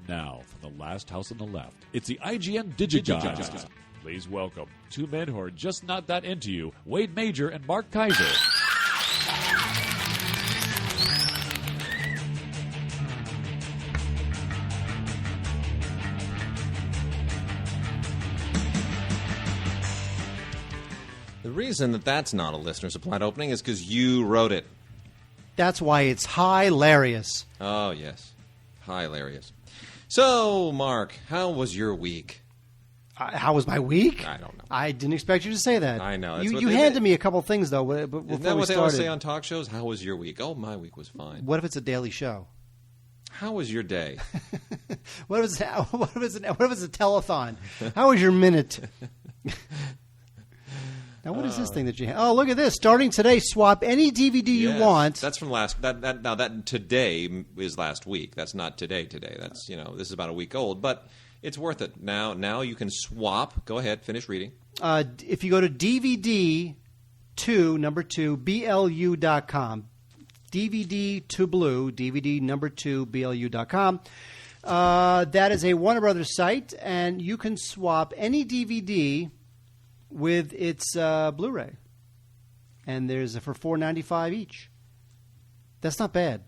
Now, from the last house on the left, it's the IGN Digigods. Please welcome two men who are just not that into you, Wade Major and Mark Kaiser. The reason that that's not a listener-supplied opening is because you wrote it. That's why it's hilarious. Oh, yes. Hilarious. So, Mark, how was your week? How was my week? I don't know. I didn't expect you to say that. I know. You handed me a couple things, though, before Isn't that we what they started. always say on talk shows? How was your week? Oh, my week was fine. What if it's a daily show? How was your day? What if it's a telethon? How was your minute? Now, what is this thing that you have? Oh, look at this. Starting today, swap any DVD you want. That's from last. That today is last week. That's not today. That's this is about a week old, but it's worth it. Now you can swap. Go ahead, finish reading. If you go to DVD2 BLU.com, DVD2 Blue, DVD number 2 BLU.com. That is a Warner Brothers site, and you can swap any DVD with its Blu-ray, and there's for $4.95 each. That's not bad.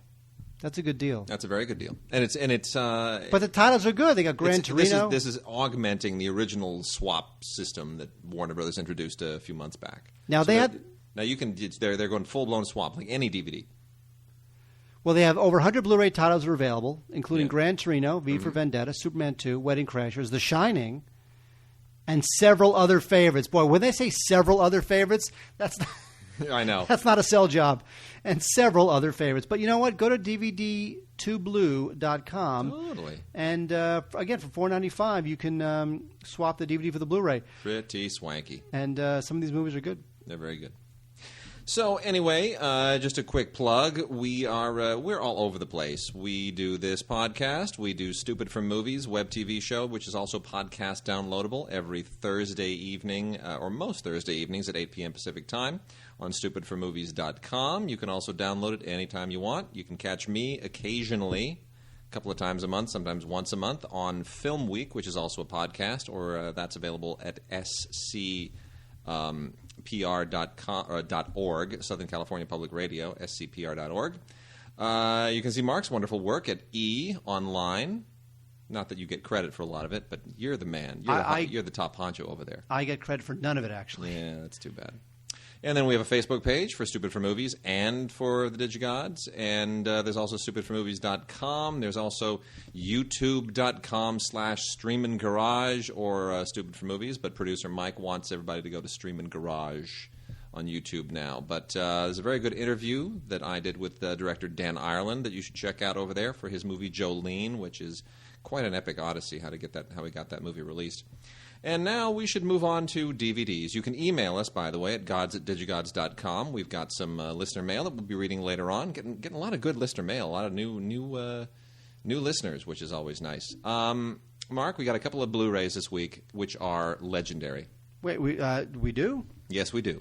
That's a good deal. That's a very good deal, and it's. But the titles are good. They got Gran Torino. This is augmenting the original swap system that Warner Brothers introduced a few months back. Now now you can. They're going full blown swap like any DVD. Well, they have over 100 Blu-ray titles are available, including Gran Torino, V for Vendetta, Superman 2, Wedding Crashers, The Shining, and several other favorites. Boy, when they say several other favorites, that's not, I know. That's not a sell job. And several other favorites. But you know what? Go to DVD2blue.com. Totally. And again, for $4.95, you can swap the DVD for the Blu-ray. Pretty swanky. And some of these movies are good. They're very good. So anyway, just a quick plug. We're all over the place. We do this podcast. We do Stupid for Movies, web TV show, which is also podcast downloadable every Thursday evening, or most Thursday evenings at 8 p.m. Pacific Time on stupidformovies.com. You can also download it anytime you want. You can catch me occasionally, a couple of times a month, sometimes once a month, on Film Week, which is also a podcast, or that's available at scpr.org, Southern California Public Radio, scpr.org. You can see Mark's wonderful work at E! Online. Not that you get credit for a lot of it, but you're the man. You're the top honcho over there. I get credit for none of it, actually. Yeah, that's too bad. And then we have a Facebook page for Stupid for Movies and for the Digigods. And there's also stupidformovies.com. There's also youtube.com/Streamin' Garage or Stupid for Movies. But producer Mike wants everybody to go to Streamin' Garage on YouTube now. But there's a very good interview that I did with director Dan Ireland that you should check out over there for his movie Jolene, which is quite an epic odyssey how he got that movie released. And now we should move on to DVDs. You can email us, by the way, at gods@digigods.com. We've got some listener mail that we'll be reading later on. Getting a lot of good listener mail, a lot of new listeners, which is always nice. Mark, we got a couple of Blu-rays this week, which are legendary. Wait, we do? Yes, we do.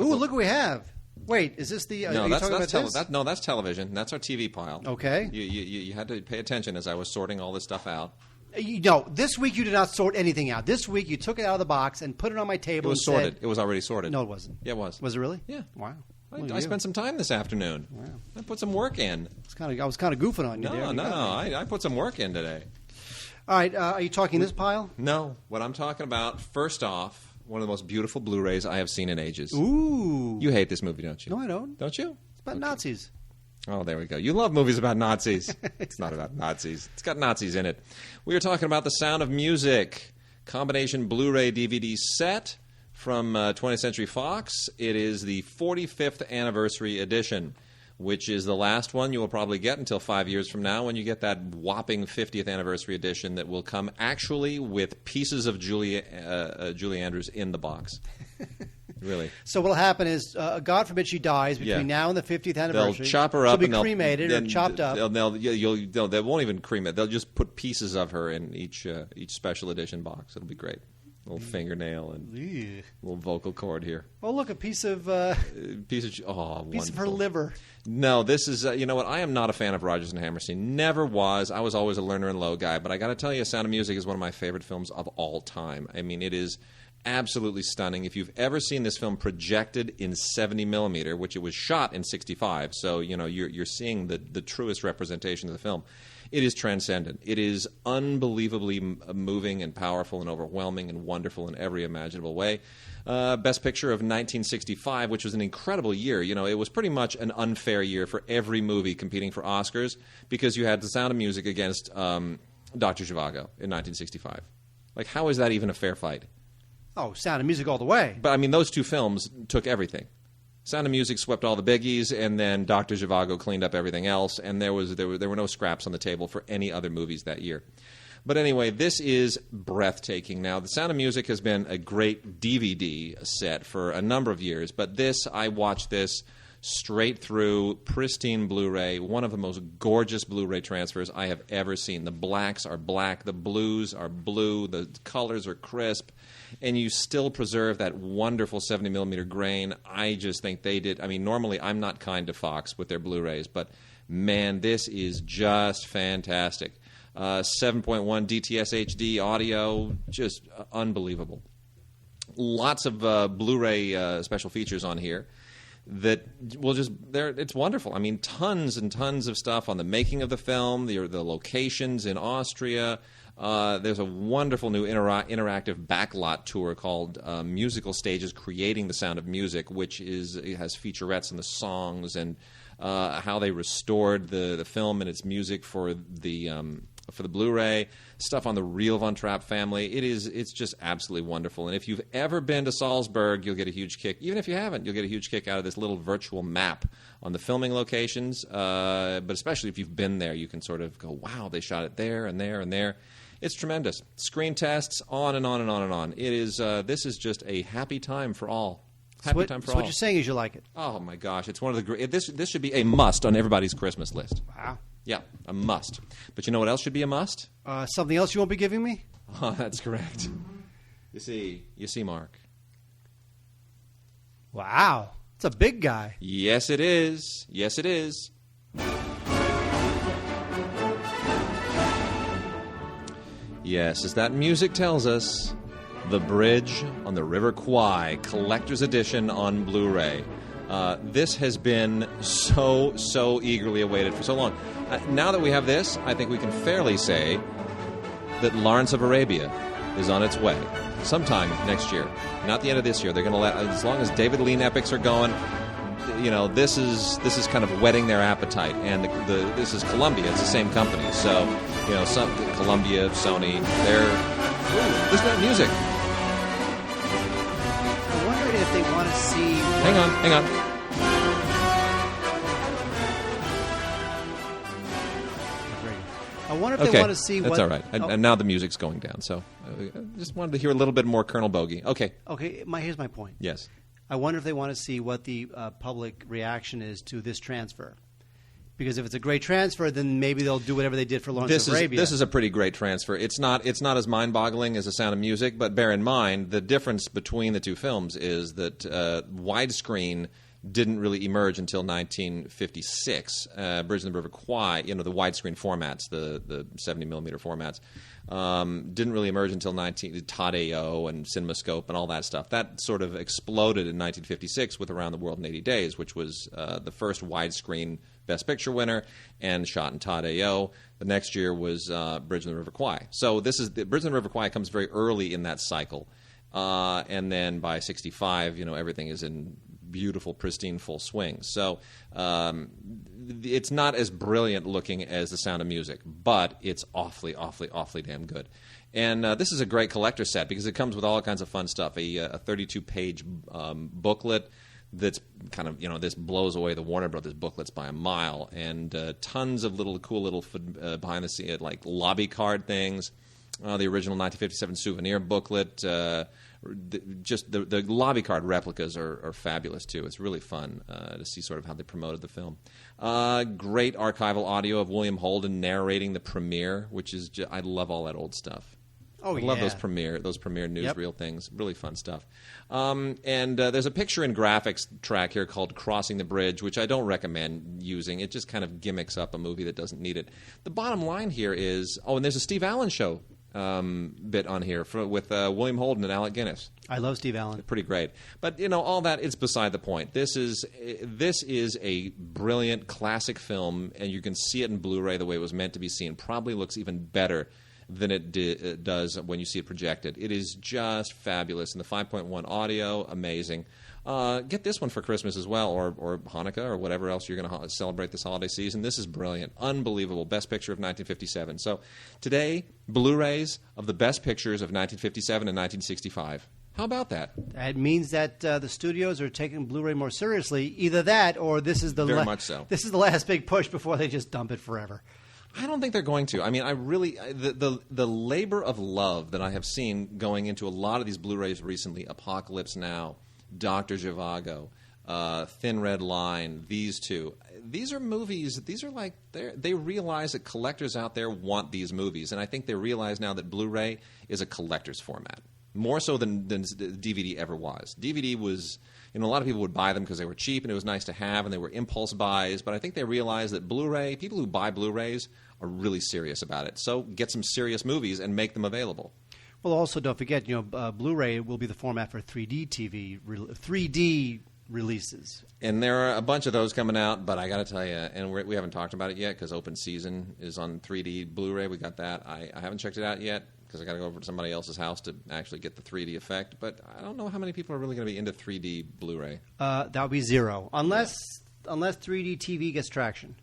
Ooh, look what we have. Wait, is this the... No, that's this? No, that's television. That's our TV pile. Okay. You had to pay attention as I was sorting all this stuff out. No, this week you did not sort anything out. This week you took it out of the box and put it on my table. It was sorted. It was already sorted. No, it wasn't. Yeah, it was. Was it really? Yeah. Wow. I spent some time this afternoon. Wow. I put some work in. I was kind of goofing on you there. No. I put some work in today. All right. Are you talking this pile? No. What I'm talking about, first off, one of the most beautiful Blu-rays I have seen in ages. Ooh. You hate this movie, don't you? No, I don't. Don't you? It's about Nazis. Oh, there we go. You love movies about Nazis. It's not about Nazis. It's got Nazis in it. We are talking about The Sound of Music, combination Blu-ray DVD set from 20th Century Fox. It is the 45th anniversary edition, which is the last one you will probably get until 5 years from now when you get that whopping 50th anniversary edition that will come actually with pieces of Julie Andrews in the box. Really. So what will happen is, God forbid she dies between now and the 50th anniversary. They'll chop her up. She'll be cremated or chopped up. They won't even cremate. They'll just put pieces of her in each special edition box. It'll be great. Little fingernail and Ew. little vocal cord here. Oh, look, a piece of Piece of piece of her wonderful. liver. No, this is, you know what, I am not a fan of Rodgers and Hammerstein. Never was. I was always a Lerner and Lowe guy, but I got to tell you, Sound of Music is one of my favorite films of all time. I mean, it is absolutely stunning. If you've ever seen this film projected in 70 millimeter, which it was shot in 65, so, you know, you're seeing the truest representation of the film. It is transcendent. It is unbelievably moving and powerful and overwhelming and wonderful in every imaginable way. Best Picture of 1965, which was an incredible year. You know, it was pretty much an unfair year for every movie competing for Oscars because you had The Sound of Music against Dr. Zhivago in 1965. Like, how is that even a fair fight? Oh, Sound of Music all the way. But, I mean, those two films took everything. Sound of Music swept all the biggies, and then Dr. Zhivago cleaned up everything else, and there were no scraps on the table for any other movies that year. But anyway, this is breathtaking. Now, The Sound of Music has been a great DVD set for a number of years, but I watched this straight through, pristine Blu-ray, one of the most gorgeous Blu-ray transfers I have ever seen. The blacks are black, the blues are blue, the colors are crisp, and you still preserve that wonderful 70mm grain. I just think they did. I mean, normally I'm not kind to Fox with their Blu-rays, but man, this is just fantastic. 7.1 DTS HD audio, just unbelievable. Lots of Blu-ray special features on here that will it's wonderful. I mean, tons and tons of stuff on the making of the film, the locations in Austria. There's a wonderful new interactive backlot tour called Musical Stages Creating the Sound of Music, which it has featurettes in the songs and how they restored the film and its music for the Blu-ray, stuff on the Reel Von Trapp family. It's just absolutely wonderful. And if you've ever been to Salzburg, you'll get a huge kick. Even if you haven't, you'll get a huge kick out of this little virtual map on the filming locations. But especially if you've been there, you can sort of go, wow, they shot it there and there and there. It's tremendous. Screen tests, on and on and on and on. This is just a happy time for all. Happy time for all. What you're saying is you like it. Oh my gosh, it's one of the great. This should be a must on everybody's Christmas list. Wow. Yeah, a must. But you know what else should be a must? Something else you won't be giving me? Oh, that's correct. You see, Mark. Wow. It's a big guy. Yes, it is. Yes, it is. Yes, as that music tells us, The Bridge on the River Kwai, Collector's Edition on Blu-ray. This has been so eagerly awaited for so long. Now that we have this, I think we can fairly say that Lawrence of Arabia is on its way sometime next year. Not the end of this year. They're going to as long as David Lean epics are going. You know, this is kind of whetting their appetite, and this is Columbia. It's the same company, so you know, Columbia, Sony, listen to that music. I'm wondering if they want to see. Hang on. I wonder if they want to see what. That's all right. And now the music's going down, so I just wanted to hear a little bit more Colonel Bogey. Okay. Okay. Here's my point. Yes. I wonder if they want to see what the public reaction is to this transfer. Because if it's a great transfer, then maybe they'll do whatever they did for Lawrence of Arabia. This is a pretty great transfer. It's not as mind-boggling as The Sound of Music, but bear in mind the difference between the two films is that widescreen didn't really emerge until 1956. Bridge on the River Kwai, the widescreen formats, the 70mm formats, didn't really emerge until Todd A.O. and CinemaScope and all that stuff. That sort of exploded in 1956 with Around the World in 80 Days, which was the first widescreen Best Picture winner and shot in Todd A.O. The next year was Bridge on the River Kwai. So Bridge on the River Kwai comes very early in that cycle. And then by 65, everything is in beautiful, pristine, full swing. So it's not as brilliant looking as The Sound of Music, but it's awfully damn good. And this is a great collector set because it comes with all kinds of fun stuff. A 32-page booklet that's kind of, this blows away the Warner Brothers booklets by a mile, and tons of cool little behind-the-scenes, like lobby card things, the original 1957 souvenir booklet. Just the lobby card replicas are fabulous too. It's really fun to see sort of how they promoted the film. Great archival audio of William Holden narrating the premiere, which is I love all that old stuff. Oh, I love yeah. those premiere Yep. newsreel things. Really fun stuff. And there's a picture and graphics track here called Crossing the Bridge, which I don't recommend using. It just kind of gimmicks up a movie that doesn't need it. The bottom line here is, and there's a Steve Allen show bit on here with William Holden and Alec Guinness. I love Steve Allen. Pretty great. But, all that is beside the point. This is a brilliant classic film, and you can see it in Blu-ray the way it was meant to be seen. Probably looks even better than it does when you see it projected. It is just fabulous. And the 5.1 audio, amazing. Get this one for Christmas as well, or Hanukkah, or whatever else you're going to celebrate this holiday season. This is brilliant. Unbelievable. Best picture of 1957. So today, Blu-rays of the best pictures of 1957 and 1965. How about that? It means that the studios are taking Blu-ray more seriously. Either that, or this is the Very much so. This is the last big push before they just dump it forever. I don't think they're going to. I mean, the labor of love that I have seen going into a lot of these Blu-rays recently, Apocalypse Now, Dr. Zhivago, Thin Red Line, these two. These are movies. These are like they realize that collectors out there want these movies, and I think they realize now that Blu-ray is a collector's format. More so than DVD ever was. DVD was, a lot of people would buy them because they were cheap and it was nice to have and they were impulse buys. But I think they realized that Blu-ray, people who buy Blu-rays are really serious about it. So get some serious movies and make them available. Well, also don't forget, Blu-ray will be the format for 3D releases. And there are a bunch of those coming out, but I got to tell you, and we haven't talked about it yet because Open Season is on 3D Blu-ray. We got that. I haven't checked it out yet, because I got to go over to somebody else's house to actually get the 3D effect. But I don't know how many people are really going to be into 3D Blu-ray. That would be zero, unless 3D TV gets traction.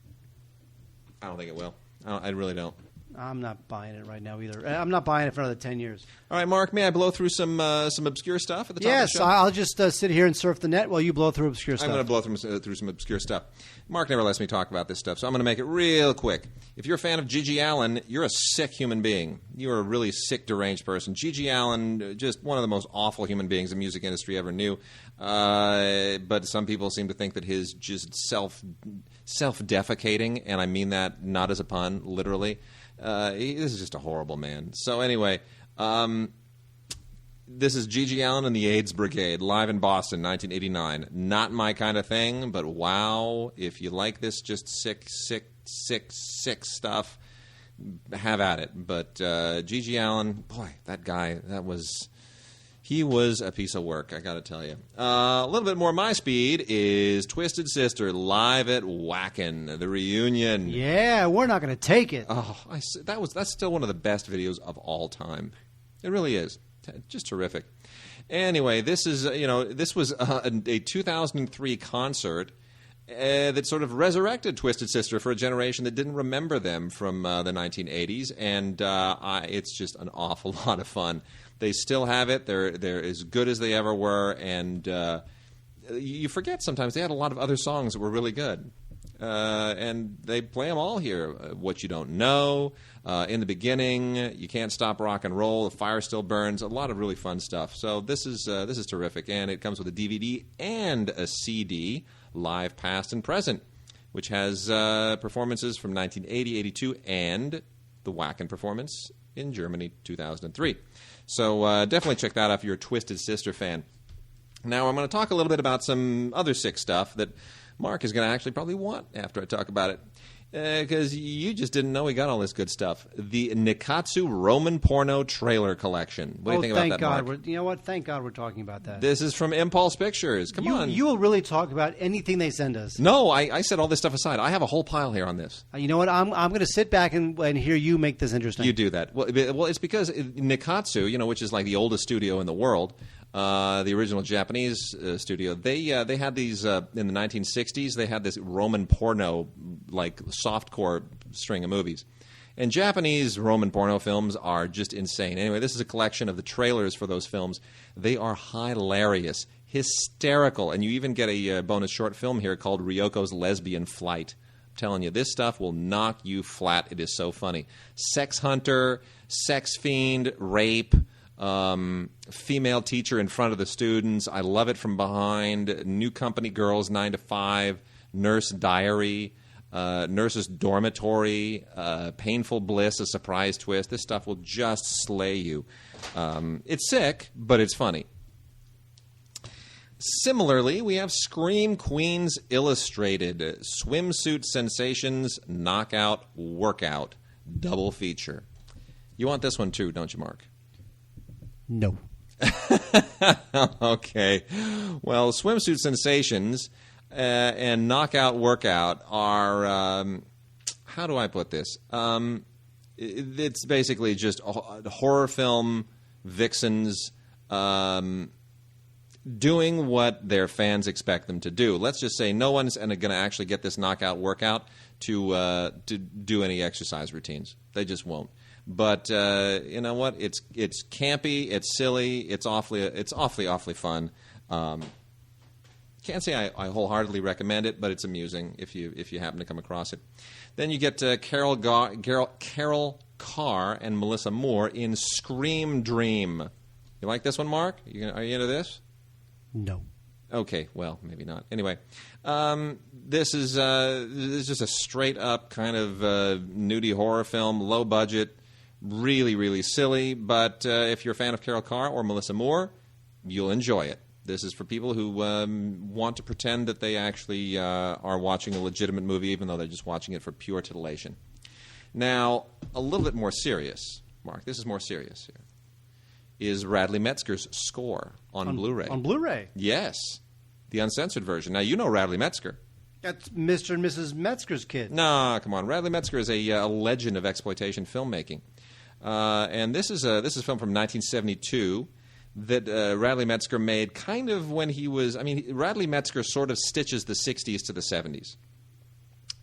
I don't think it will. I really don't. I'm not buying it right now either. I'm not buying it for another 10 years. All right, Mark, may I blow through some obscure stuff at the top Yes, of the show? I'll just sit here and surf the net while you blow through obscure stuff. I'm going to blow through some obscure stuff. Mark never lets me talk about this stuff, so I'm going to make it real quick. If you're a fan of Gigi Allen, you're a sick human being. You're a really sick, deranged person. Gigi Allen, just one of the most awful human beings the music industry ever knew. But some people seem to think that his just self-defecating, and I mean that not as a pun, literally. This is just a horrible man. So anyway, this is Gigi Allen and the AIDS Brigade, live in Boston, 1989. Not my kind of thing, but wow, if you like this just sick stuff, have at it. But Gigi Allen, boy, that guy, he was a piece of work, I got to tell you. A little bit more my speed is Twisted Sister live at Wacken, the reunion. Yeah, we're not going to take it. Oh, that's still one of the best videos of all time. It really is. Just terrific. Anyway, this was a 2003 concert that sort of resurrected Twisted Sister for a generation that didn't remember them from the 1980s, and it's just an awful lot of fun. They still have it. They're as good as they ever were, and you forget sometimes they had a lot of other songs that were really good. And they play them all here. What You Don't Know, In the Beginning, You Can't Stop Rock and Roll, The Fire Still Burns, a lot of really fun stuff. So this is terrific, and it comes with a DVD and a CD, live, past, and present, which has performances from 1980, 82, and the Wacken performance in Germany 2003. So definitely check that out if you're a Twisted Sister fan. Now I'm going to talk a little bit about some other sick stuff that Mark is going to actually probably want after I talk about it, because you just didn't know we got all this good stuff. The Nikatsu Roman Porno Trailer Collection. What do you think about that, God. Mark? You know what? Thank God we're talking about that. This is from Impulse Pictures. Come on. You will really talk about anything they send us. No, I set all this stuff aside. I have a whole pile here on this. You know what? I'm going to sit back and hear you make this interesting. You do that. Well, it's because Nikatsu, which is like the oldest studio in the world, the original Japanese studio, they had these in the 1960s. They had this Roman porno, like softcore string of movies. And Japanese Roman porno films are just insane. Anyway, this is a collection of the trailers for those films. They are hilarious, hysterical, and you even get a bonus short film here called Ryoko's Lesbian Flight. I'm telling you, this stuff will knock you flat. It is so funny. Sex hunter, sex fiend, rape. Female teacher in front of the students. I love it from behind. New Company Girls, 9 to 5. Nurse Diary. Nurse's Dormitory, Painful Bliss, A Surprise Twist. This stuff will just slay you. It's sick, but it's funny. Similarly, we have Scream Queens Illustrated, Swimsuit Sensations, Knockout, Workout, double feature. You want this one too, don't you, Mark? No. Okay. Well, Swimsuit Sensations and Knockout Workout are, how do I put this? It's basically just a horror film vixens doing what their fans expect them to do. Let's just say no one's going to actually get this Knockout Workout to do any exercise routines. They just won't. But you know what? It's campy. It's silly. It's awfully fun. Can't say I wholeheartedly recommend it, but it's amusing if you happen to come across it. Then you get Carol Carr and Melissa Moore in Scream Dream. You like this one, Mark? Are you into this? No. Okay, well, maybe not. Anyway, this is just a straight-up kind of nudie horror film, low budget, really, really silly. But if you're a fan of Carol Carr or Melissa Moore, you'll enjoy it. This is for people who want to pretend that they actually are watching a legitimate movie, even though they're just watching it for pure titillation. Now, a little bit more serious, Mark. This is more serious here. Is Radley Metzger's score on Blu-ray. On Blu-ray? Yes. The uncensored version. Now, you know Radley Metzger. That's Mr. and Mrs. Metzger's kid. No, come on. Radley Metzger is a legend of exploitation filmmaking. And this is a film from 1972 that Radley Metzger made kind of when he was... I mean, Radley Metzger sort of stitches the 60s to the 70s.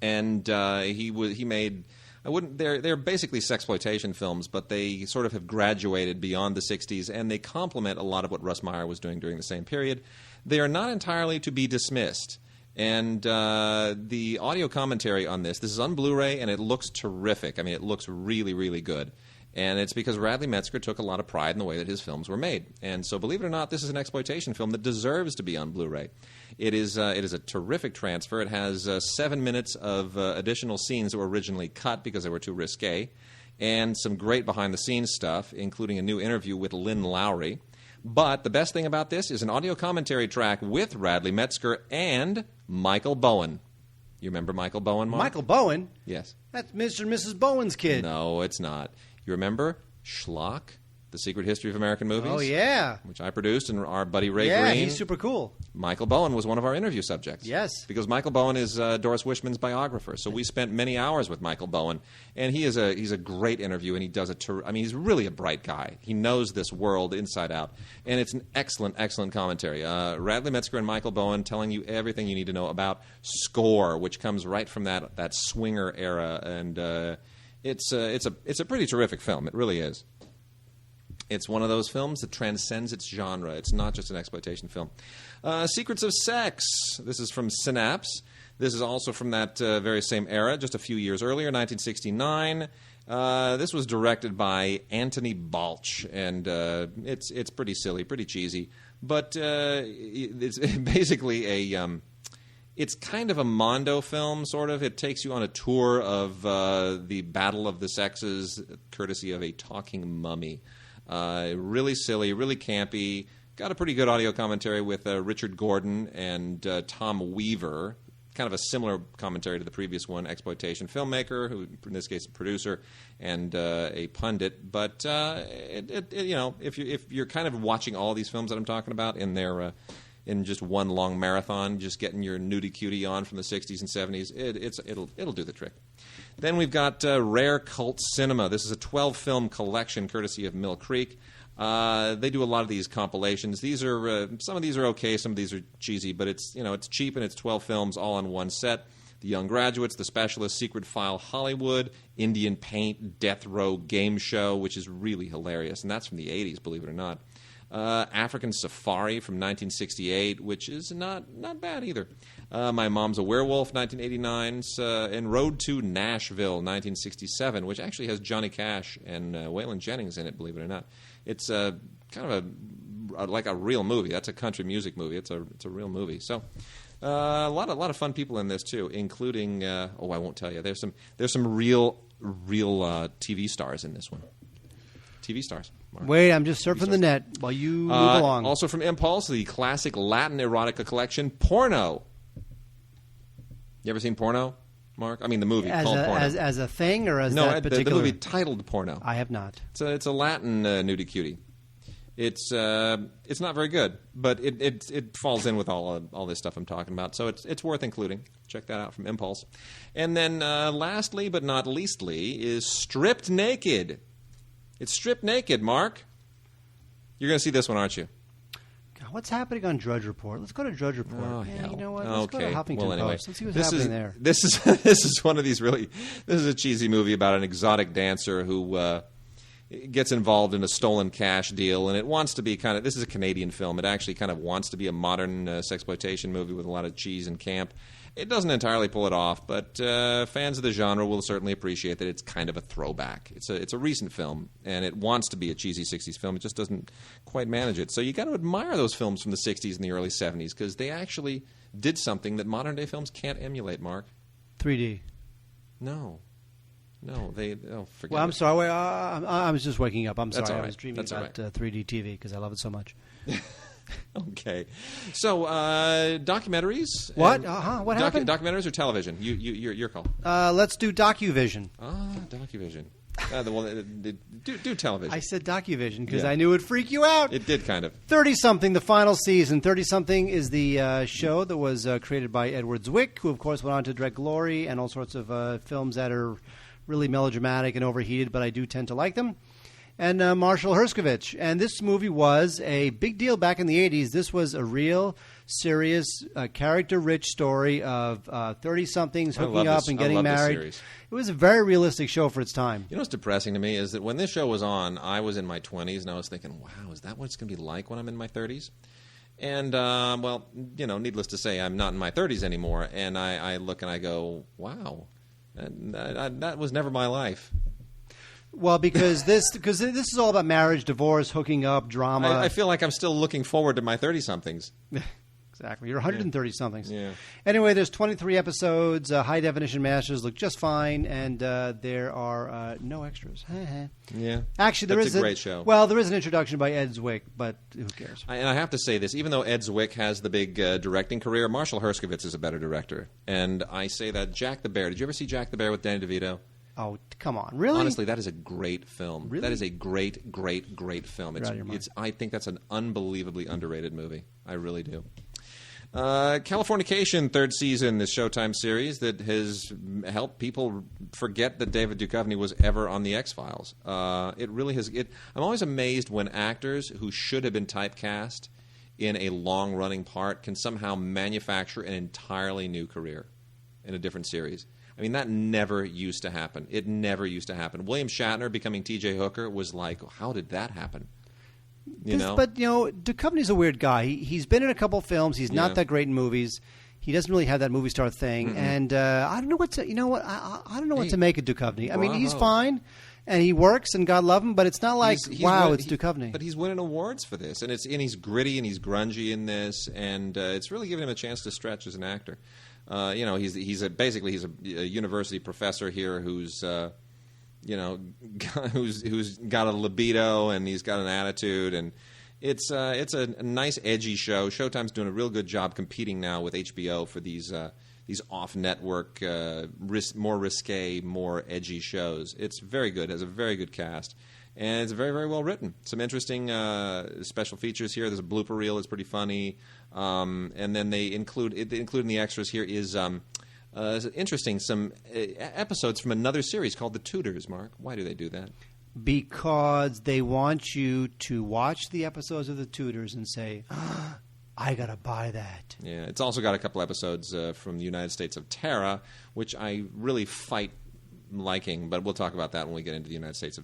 And he made... They're basically sexploitation films, but they sort of have graduated beyond the 60s, and they complement a lot of what Russ Meyer was doing during the same period. They are not entirely to be dismissed. And the audio commentary on this is on Blu-ray, and it looks terrific. I mean, it looks really, really good. And it's because Radley Metzger took a lot of pride in the way that his films were made. And so, believe it or not, this is an exploitation film that deserves to be on Blu-ray. It is a terrific transfer. It has 7 minutes of additional scenes that were originally cut because they were too risque, and some great behind-the-scenes stuff, including a new interview with Lynn Lowry. But the best thing about this is an audio commentary track with Radley Metzger and Michael Bowen. You remember Michael Bowen, Mark? Michael Bowen? Yes. That's Mr. and Mrs. Bowen's kid. No, it's not. You remember Schlock, The Secret History of American Movies? Oh, yeah. Which I produced, and our buddy Ray Yeah, Green. he's super cool. Michael Bowen was one of our interview subjects. Yes. Because Michael Bowen is Doris Wishman's biographer. So we spent many hours with Michael Bowen, and he's a great interview, and he does he's really a bright guy. He knows this world inside out, and it's an excellent, excellent commentary. Radley Metzger and Michael Bowen telling you everything you need to know about Score, which comes right from that swinger era, and it's a pretty terrific film. It really is. It's one of those films that transcends its genre. It's not just an exploitation film. Secrets of Sex. This is from Synapse. This is also from that very same era, just a few years earlier, 1969. This was directed by Anthony Balch, and it's pretty silly, pretty cheesy. But it's basically it's kind of a Mondo film, sort of. It takes you on a tour of the Battle of the Sexes, courtesy of a talking mummy. Really silly, really campy. Got a pretty good audio commentary with Richard Gordon and Tom Weaver. Kind of a similar commentary to the previous one, exploitation filmmaker, who in this case a producer and a pundit. But if you're kind of watching all these films that I'm talking about in their in just one long marathon, just getting your nudie cutie on from the 60s and 70s, it'll do the trick. Then we've got Rare Cult Cinema. This is a 12-film collection courtesy of Mill Creek. They do a lot of these compilations. These are some of these are okay, some of these are cheesy, but it's cheap and it's 12 films all on one set. The Young Graduates, The Specialist, Secret File Hollywood, Indian Paint, Death Row Game Show, which is really hilarious, and that's from the 80s, believe it or not. African Safari from 1968, which is not bad either. My Mom's a Werewolf, 1989, and Road to Nashville, 1967, which actually has Johnny Cash and Waylon Jennings in it, believe it or not. It's kind of like a real movie. That's a country music movie. It's a real movie. So A lot of fun people in this too, including I won't tell you. There's some real TV stars in this one. TV stars. Mark. Wait, I'm just surfing the net while you move along. Also from Impulse, the classic Latin erotica collection, Porno. You ever seen Porno, Mark? I mean, the movie called Porno. As a thing or as that particular? No, the movie titled Porno. I have not. It's a Latin nudie cutie. It's not very good, but it falls in with all this stuff I'm talking about. So it's worth including. Check that out from Impulse. And then lastly but not leastly is Stripped Naked. It's Stripped Naked, Mark. You're going to see this one, aren't you? God, what's happening on Drudge Report? Let's go to Drudge Report. Oh, hell. You know what? Let's go to Huffington anyway, Post. Let's see what's happening there. This is one of these really. This is a cheesy movie about an exotic dancer who gets involved in a stolen cash deal, and it wants to be kind of. This is a Canadian film. It actually kind of wants to be a modern sexploitation movie with a lot of cheese and camp. It doesn't entirely pull it off, but fans of the genre will certainly appreciate that it's kind of a throwback. It's a recent film, and it wants to be a cheesy 60s film. It just doesn't quite manage it. So you got to admire those films from the 60s and the early 70s because they actually did something that modern-day films can't emulate, Mark. 3D. No, forget Well, I'm it. sorry. Wait, I was just waking up. I'm That's sorry. all I was right. dreaming That's all about 3D TV because I love it so much. Okay. So, documentaries. What? What happened? Documentaries or television? Your call. Let's do DocuVision. DocuVision. Do television. I said DocuVision because Yeah. I knew it would freak you out. It did kind of. 30-something, the final season. 30-something is the show that was created by Edward Zwick, who, of course, went on to direct Glory and all sorts of films that are really melodramatic and overheated, but I do tend to like them. And Marshall Herskovich. And this movie was a big deal back in the 80s. This was a real, serious, character-rich story of 30-somethings hooking up and getting married. It was a very realistic show for its time. You know what's depressing to me is that when this show was on, I was in my 20s, and I was thinking, wow, is that what it's going to be like when I'm in my 30s? And, needless to say, I'm not in my 30s anymore, and I look and I go, wow, that was never my life. Well, because this is all about marriage, divorce, hooking up, drama. I feel like I'm still looking forward to my 30-somethings. Exactly. You're 130-somethings. Yeah. Anyway, there's 23 episodes. High-definition masters look just fine, and there are no extras. Yeah. Actually, That's a great show. Well, there is an introduction by Ed Zwick, but who cares? And I have to say this, even though Ed Zwick has the big directing career, Marshall Herskovich is a better director. And I say that Jack the Bear. Did you ever see Jack the Bear with Danny DeVito? Oh, come on. Really? Honestly, that is a great film. Really? That is a great, great, great film. You're out of your mind. I think that's an unbelievably underrated movie. I really do. Californication, third season, this Showtime series that has helped people forget that David Duchovny was ever on the X-Files. It really has. I'm always amazed when actors who should have been typecast in a long-running part can somehow manufacture an entirely new career in a different series. I mean, that never used to happen. It never used to happen. William Shatner becoming T.J. Hooker was like, how did that happen? But, Duchovny's a weird guy. He's been in a couple films. He's not that great in movies. He doesn't really have that movie star thing. Mm-hmm. And I don't know what to, I don't know what to make of Duchovny. I mean, he's fine. And he works, and God love him, but it's not like, it's Duchovny. But he's winning awards for this, and he's gritty and he's grungy in this, and it's really given him a chance to stretch as an actor. He's a university professor here who's who's got a libido and he's got an attitude, and it's a nice edgy show. Showtime's doing a real good job competing now with HBO for these off-network, more risque, more edgy shows. It's very good. It has a very good cast. And it's very, very well written. Some interesting special features here. There's a blooper reel that's pretty funny. And then they include in the extras here is interesting, some episodes from another series called The Tudors, Mark. Why do they do that? Because they want you to watch the episodes of The Tudors and say, I got to buy that. Yeah, it's also got a couple episodes from the United States of Terra, which I really fight liking, but we'll talk about that when we get into the United States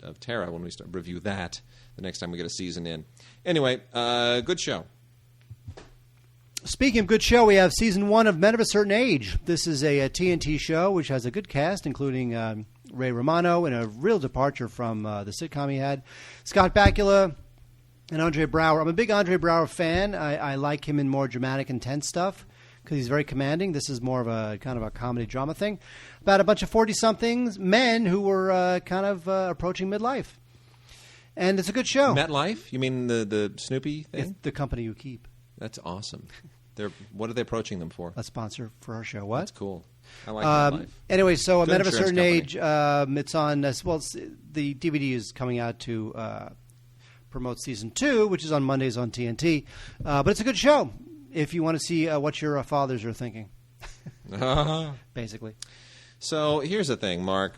of Terra, when we review that the next time we get a season in. Anyway, good show. Speaking of good show, we have Season 1 of Men of a Certain Age. This is a TNT show which has a good cast, including Ray Romano, and a real departure from the sitcom he had. Scott Bakula and Andre Braugher. I'm a big Andre Braugher fan. I like him in more dramatic, intense stuff. because he's very commanding. This is more of a kind of a comedy drama thing about a bunch of 40-somethings men who were kind of approaching midlife. And it's a good show. MetLife? You mean the Snoopy thing? It's the company you keep. That's awesome. What are they approaching them for? A sponsor for our show. What? That's cool. I like MetLife. Anyway, so Good Men of a Certain insurance Age, it's on, the DVD is coming out to promote season 2, which is on Mondays on TNT. But it's a good show if you want to see what your fathers are thinking, basically. So here's the thing, Mark.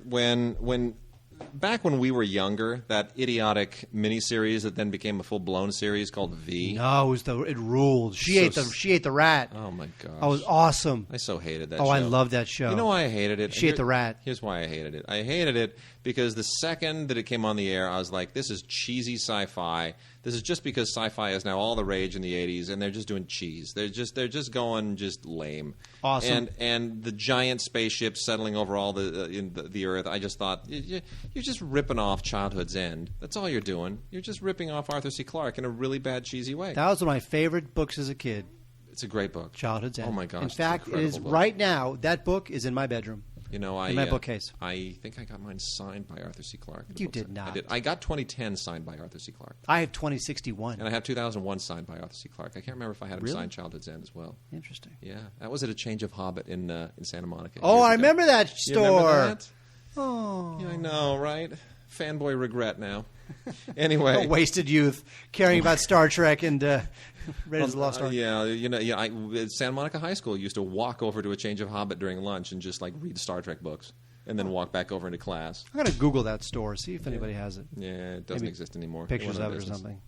Back when we were younger, that idiotic miniseries that then became a full-blown series called V. No, it ruled. She ate the rat. Oh my gosh, that was awesome. I so hated that show. Oh, I loved that show. You know why I hated it? She ate the rat. Here's why I hated it. I hated it because the second that it came on the air, I was like, this is cheesy sci-fi. This is just because sci-fi is now all the rage in the 80s, and they're just doing cheese. They're just going just lame. Awesome. And the giant spaceships settling over all the Earth, I just thought, you're just ripping off childhood's end. That's all you're doing. You're just ripping off Arthur C. Clarke in a really bad, cheesy way. That was one of my favorite books as a kid. It's a great book. Childhood's End. Oh, my gosh. In fact, it is right now, that book is in my bedroom. You know, in my bookcase. I think I got mine signed by Arthur C. Clarke. You did not. I did. I got 2010 signed by Arthur C. Clarke. I have 2061. And I have 2001 signed by Arthur C. Clarke. I can't remember if I had him signed Childhood's End as well. Interesting. Yeah. That was at a Change of Hobbit in Santa Monica. Oh, I remember that You store. remember that? Oh. Yeah, I know, right? Fanboy regret now. Anyway. A wasted youth caring about Star Trek and Raiders of the Lost Ark. Santa Monica High School used to walk over to a Change of Hobbit during lunch and just read Star Trek books. And then walk back over into class. I'm going to Google that store, see if anybody has it. Yeah, it doesn't exist anymore. Pictures of it or something.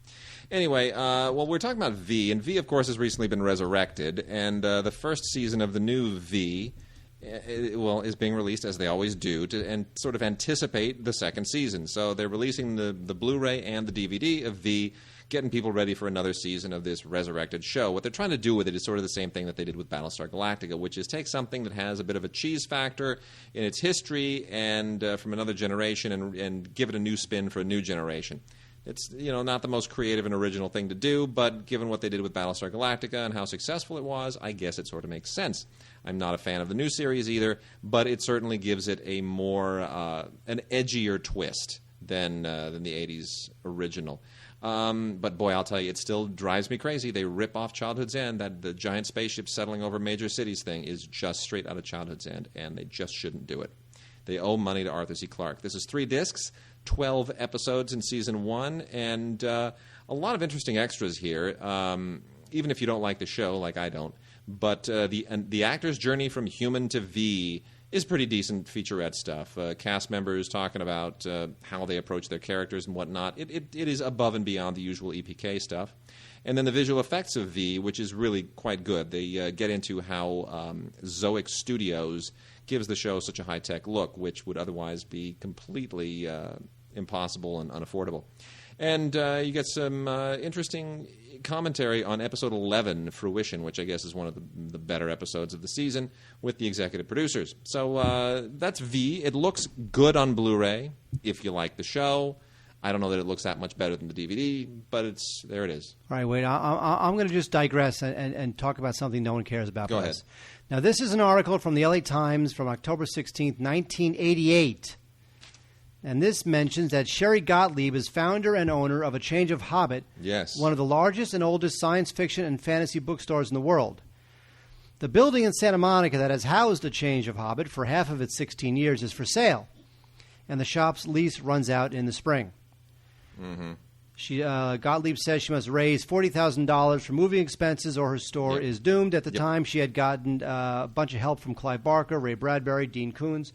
Anyway, we're talking about V, and V, of course, has recently been resurrected, and the first season of the new V, is being released, as they always do, and sort of anticipate the second season. So they're releasing the Blu-ray and the DVD of V, getting people ready for another season of this resurrected show. What they're trying to do with it is sort of the same thing that they did with Battlestar Galactica, which is take something that has a bit of a cheese factor in its history and from another generation and give it a new spin for a new generation. It's not the most creative and original thing to do, but given what they did with Battlestar Galactica and how successful it was, I guess it sort of makes sense. I'm not a fan of the new series either, but it certainly gives it a more an edgier twist than the 80s original. But boy, I'll tell you, it still drives me crazy. They rip off Childhood's End. That the giant spaceship settling over major cities thing is just straight out of Childhood's End, and they just shouldn't do it. They owe money to Arthur C. Clarke. This is 3 discs, 12 episodes in season 1, and a lot of interesting extras here, even if you don't like the show, like I don't. But the actor's journey from human to V is pretty decent featurette stuff. Cast members talking about how they approach their characters and whatnot. It is above and beyond the usual EPK stuff. And then the visual effects of V, which is really quite good. They get into how Zoic Studios gives the show such a high-tech look, which would otherwise be completely impossible and unaffordable. And you get some interesting commentary on episode 11, Fruition, which I guess is one of the better episodes of the season, with the executive producers. So that's V. It looks good on Blu-ray, if you like the show. I don't know that it looks that much better than the DVD, but there it is. All right, wait. I'm going to just digress and talk about something no one cares about. Go ahead. Now, this is an article from the LA Times from October 16th, 1988. And this mentions that Sherry Gottlieb is founder and owner of A Change of Hobbit, yes, one of the largest and oldest science fiction and fantasy bookstores in the world. The building in Santa Monica that has housed A Change of Hobbit for half of its 16 years is for sale, and the shop's lease runs out in the spring. Mm-hmm. Gottlieb says she must raise $40,000 for moving expenses or her store is doomed. At the time, she had gotten a bunch of help from Clive Barker, Ray Bradbury, Dean Koontz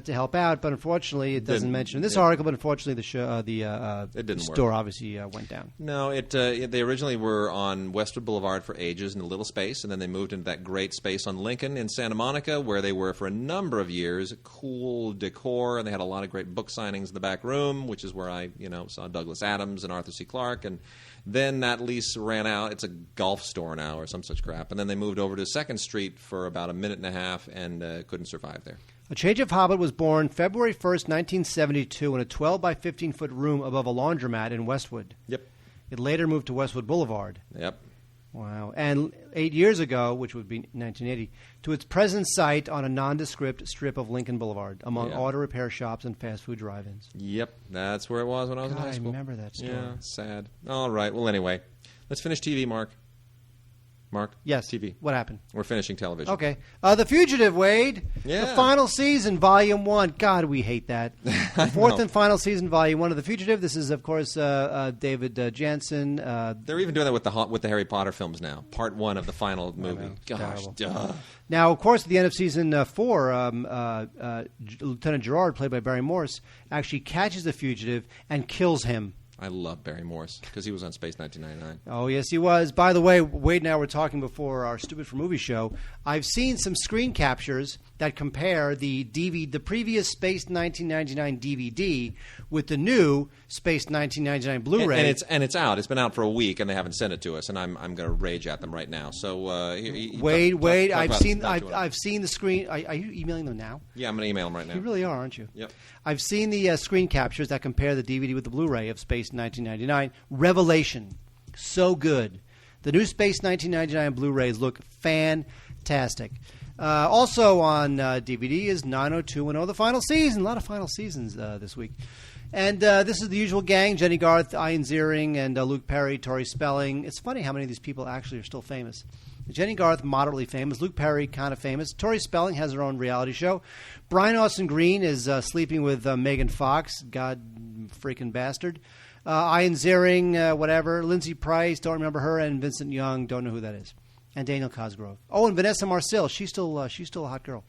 to help out, but unfortunately, it doesn't mention in this article. But unfortunately, the store obviously went down. No, they originally were on Westwood Boulevard for ages in a little space, and then they moved into that great space on Lincoln in Santa Monica, where they were for a number of years. Cool decor, and they had a lot of great book signings in the back room, which is where I saw Douglas Adams and Arthur C. Clarke, and then that lease ran out. It's a golf store now or some such crap, and then they moved over to 2nd Street for about a minute and a half and couldn't survive there. A Change of Hobbit was born February 1st, 1972 in a 12 by 15-foot room above a laundromat in Westwood. Yep. It later moved to Westwood Boulevard. Yep. Wow. And 8 years ago, which would be 1980, to its present site on a nondescript strip of Lincoln Boulevard among auto repair shops and fast food drive-ins. Yep, that's where it was when I was in God, high school. I remember that story. Yeah, sad. All right, well, anyway, let's finish TV, Mark. Mark? Yes. TV. What happened? We're finishing television. Okay. The Fugitive, Wade. Yeah. The final season, Volume 1. God, we hate that. The fourth and final season, Volume 1 of The Fugitive. This is, of course, David Jansen. They're even doing that with the Harry Potter films now. Part 1 of the final movie. Gosh, duh. Now, of course, at the end of season 4, Lieutenant Gerard, played by Barry Morse, actually catches the fugitive and kills him. I love Barry Morse because he was on Space 1999. Oh, yes, he was. By the way, Wade and I were talking before our Stupid for Movie show. I've seen some screen captures that compare the previous Space 1999 DVD with the new Space 1999 Blu-ray. And it's out. It's been out for a week, and they haven't sent it to us. And I'm going to rage at them right now. So Wade, I've seen the screen. Are you emailing them now? Yeah, I'm going to email them right now. You really are, aren't you? Yep. I've seen the screen captures that compare the DVD with the Blu-ray of Space 1999. Revelation. So good. The new Space 1999 Blu-rays look fantastic. Also on DVD is 90210, the final season. A lot of final seasons this week. And this is the usual gang: Jenny Garth, Ian Ziering, and Luke Perry, Tori Spelling. It's funny how many of these people actually are still famous. Jenny Garth, moderately famous. Luke Perry, kind of famous. Tori Spelling has her own reality show. Brian Austin Green is sleeping with Megan Fox. God freaking bastard. Ian Ziering, whatever. Lindsay Price, don't remember her. And Vincent Young, don't know who that is. And Daniel Cosgrove. Oh, and Vanessa Marcil. She's still a hot girl.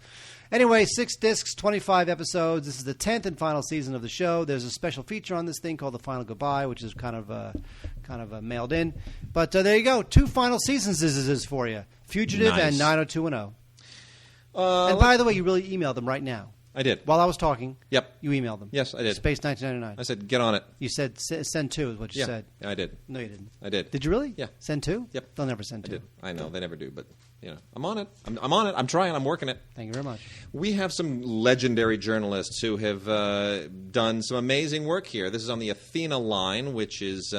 Anyway, 6 discs, 25 episodes. This is the 10th and final season of the show. There's a special feature on this thing called The Final Goodbye, which is kind of mailed in. But there you go. 2 final seasons this is for you. Fugitive Nice. and 90210. And by the way, you really emailed them right now. I did. While I was talking, Yep. you emailed them. Yes, I did. Space 1999. I said, get on it. You said send 2 is what you said. Yeah, I did. No, you didn't. I did. Did you really? Yeah. Send 2? Yep. They'll never send 2. I did. I know. They never do, but, I'm on it. I'm on it. I'm trying. I'm working it. Thank you very much. We have some legendary journalists who have done some amazing work here. This is on the Athena line, which is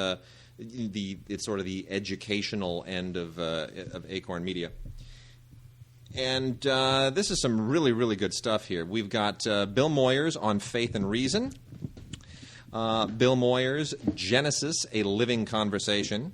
it's sort of the educational end of Acorn Media. And this is some really, really good stuff here. We've got Bill Moyers on Faith and Reason. Bill Moyers, Genesis, A Living Conversation.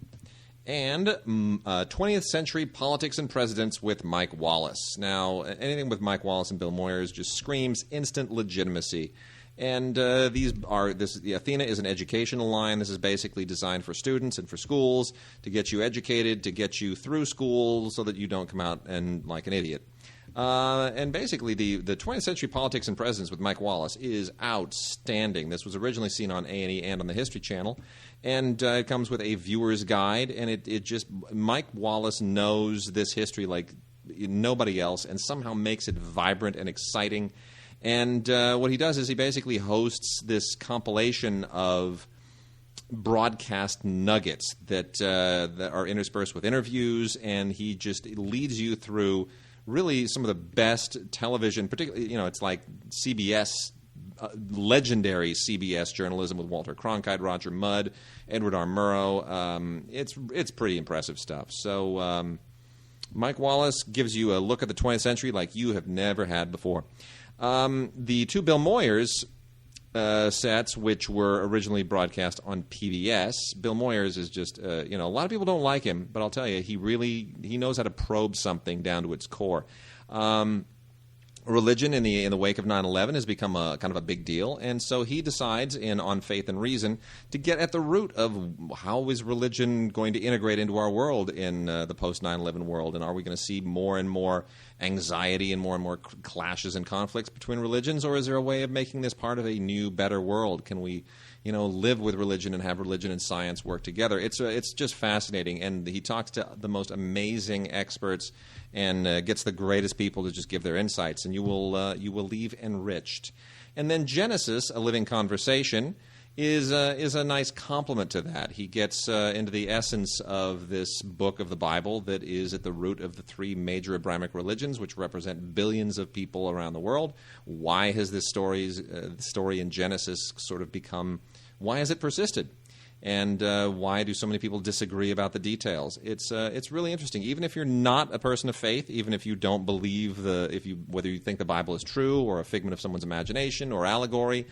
And 20th Century Politics and Presidents with Mike Wallace. Now, anything with Mike Wallace and Bill Moyers just screams instant legitimacy. And the Athena is an educational line. This is basically designed for students and for schools to get you educated, to get you through school so that you don't come out and like an idiot. And basically, the 20th Century Politics and Presidents with Mike Wallace is outstanding. This was originally seen on A&E and on the History Channel. And it comes with a viewer's guide. And it just, Mike Wallace knows this history like nobody else and somehow makes it vibrant and exciting. And what he does is he basically hosts this compilation of broadcast nuggets that are interspersed with interviews, and he just leads you through really some of the best television, particularly, it's like CBS, legendary CBS journalism with Walter Cronkite, Roger Mudd, Edward R. Murrow. It's pretty impressive stuff. So Mike Wallace gives you a look at the 20th century like you have never had before. The 2 Bill Moyers sets, which were originally broadcast on PBS, Bill Moyers is just, a lot of people don't like him, but I'll tell you, he knows how to probe something down to its core. Religion in the wake of 9/11 has become a kind of a big deal, and so he decides on Faith and Reason to get at the root of how is religion going to integrate into our world in the post 9/11 world, and are we going to see more and more anxiety and more clashes and conflicts between religions, or is there a way of making this part of a new, better world? Can we, live with religion and have religion and science work together? It's just fascinating, and he talks to the most amazing experts and gets the greatest people to just give their insights, and you will leave enriched. And then Genesis, A Living Conversation, is a nice complement to that. He gets into the essence of this book of the Bible that is at the root of the 3 major Abrahamic religions, which represent billions of people around the world. Why has this story in Genesis sort of become? Why has it persisted? And why do so many people disagree about the details? It's really interesting. Even if you're not a person of faith, even if you don't believe whether you think the Bible is true or a figment of someone's imagination or allegory,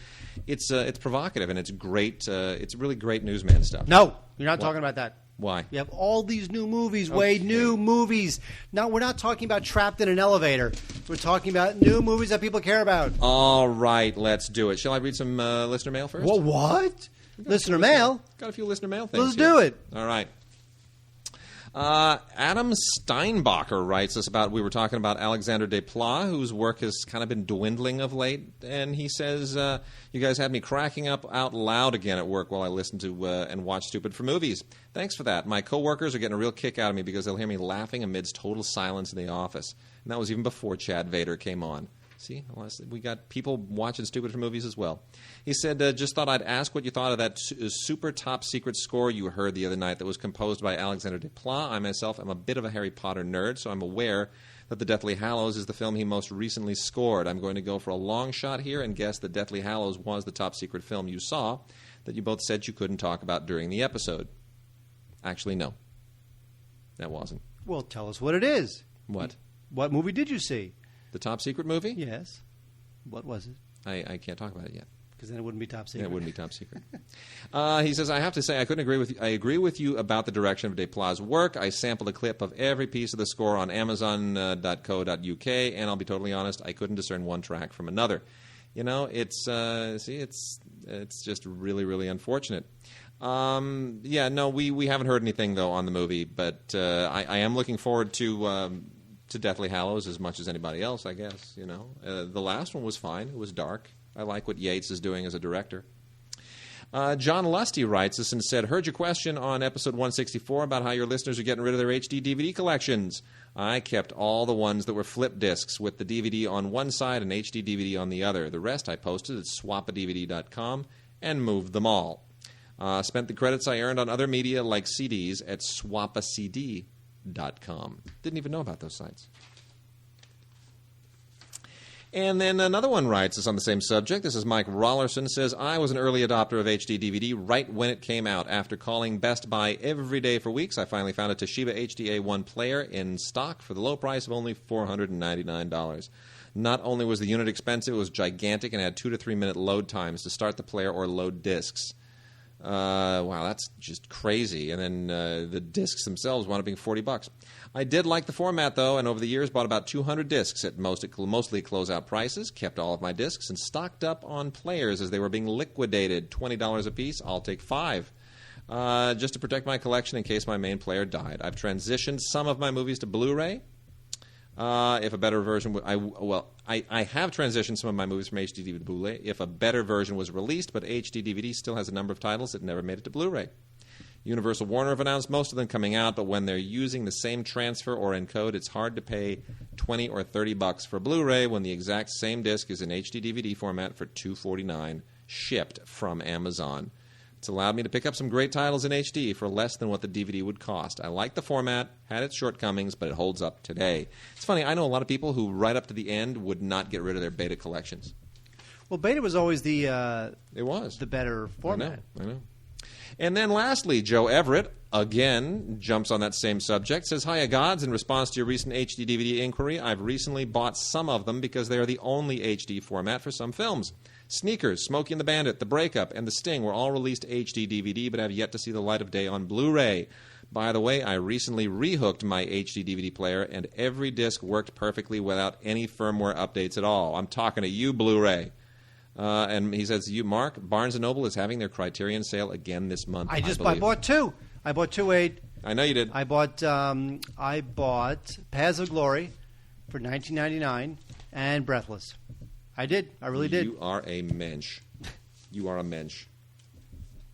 it's provocative and it's great. It's really great newsman stuff. No, you're not talking about that. Why? You have all these new movies, Wade, new movies. Now, we're not talking about Trapped in an Elevator. We're talking about new movies that people care about. All right, let's do it. Shall I read some listener mail first? Well, what? Listener mail? Got a few listener mail things. Let's do it. All right. Adam Steinbacher writes us about, we were talking about Alexander Desplat, whose work has kind of been dwindling of late, and he says, you guys had me cracking up out loud again at work while I listened to and watch Stupid for Movies. Thanks for that. My coworkers are getting a real kick out of me because they'll hear me laughing amidst total silence in the office. And that was even before Chad Vader came on. See, we got people watching Stupid for Movies as well. He said, just thought I'd ask what you thought of that super top secret score you heard the other night that was composed by Alexander Desplat. I myself am a bit of a Harry Potter nerd, so I'm aware that The Deathly Hallows is the film he most recently scored. I'm going to go for a long shot here and guess that Deathly Hallows was the top secret film you saw that you both said you couldn't talk about during the episode. Actually, no. That wasn't. Well, tell us what it is. What? What movie did you see? The top secret movie? Yes. What was it? I can't talk about it yet. Because then it wouldn't be top secret. Yeah, it wouldn't be top secret. He says, I have to say, I couldn't agree with you. I agree with you about the direction of Desplat's work. I sampled a clip of every piece of the score on Amazon.co.uk, and I'll be totally honest, I couldn't discern one track from another. You know, it's just really, really unfortunate. Yeah, no, we haven't heard anything, though, on the movie, but I am looking forward to Deathly Hallows as much as anybody else, I guess. You know, the last one was fine. It was dark. I like what Yates is doing as a director. John Lusty writes us and said, heard your question on episode 164 about how your listeners are getting rid of their HD DVD collections. I kept all the ones that were flip discs with the DVD on one side and HD DVD on the other. The rest I posted at swapadvd.com and moved them all. Spent the credits I earned on other media like CDs at swapacd.com. Didn't even know about those sites. And then another one writes us on the same subject. This is Mike Rollerson. Says, I was an early adopter of HD DVD right when it came out. After calling Best Buy every day for weeks, I finally found a Toshiba HDA1 player in stock for the low price of only $499. Not only was the unit expensive, it was gigantic and had 2 to 3 minute load times to start the player or load discs. Wow, that's just crazy. And then the discs themselves wound up being $40. I did like the format, though, and over the years bought about 200 discs at mostly closeout prices, kept all of my discs, and stocked up on players as they were being liquidated. $20 a piece, I'll take 5. Just to protect my collection in case my main player died. I've transitioned some of my movies to Blu-ray. If a better version, I have transitioned some of my movies from HD DVD to Blu-ray. If a better version was released, but HD DVD still has a number of titles that never made it to Blu-ray. Universal Warner have announced most of them coming out, but when they're using the same transfer or encode, it's hard to pay $20 or $30 for Blu-ray when the exact same disc is in HD DVD format for $249 shipped from Amazon. It's allowed me to pick up some great titles in HD for less than what the DVD would cost. I like the format, had its shortcomings, but it holds up today. It's funny, I know a lot of people who right up to the end would not get rid of their beta collections. Well, beta was always the better format. I know. And then lastly, Joe Everett, again, jumps on that same subject, says, Hiya Gods, in response to your recent HD DVD inquiry, I've recently bought some of them because they are the only HD format for some films. Sneakers, Smokey and the Bandit, The Breakup, and The Sting were all released HD DVD but have yet to see the light of day on Blu-ray. By the way, I recently rehooked my HD DVD player and every disc worked perfectly without any firmware updates at all. I'm talking to you, Blu-ray. And he says, you, Mark, Barnes & Noble is having their Criterion sale again this month. I bought two. I bought two, Wade. I know you did. I bought Paths of Glory for $19.99 and Breathless. I did. I really did. You are a mensch. You are a mensch.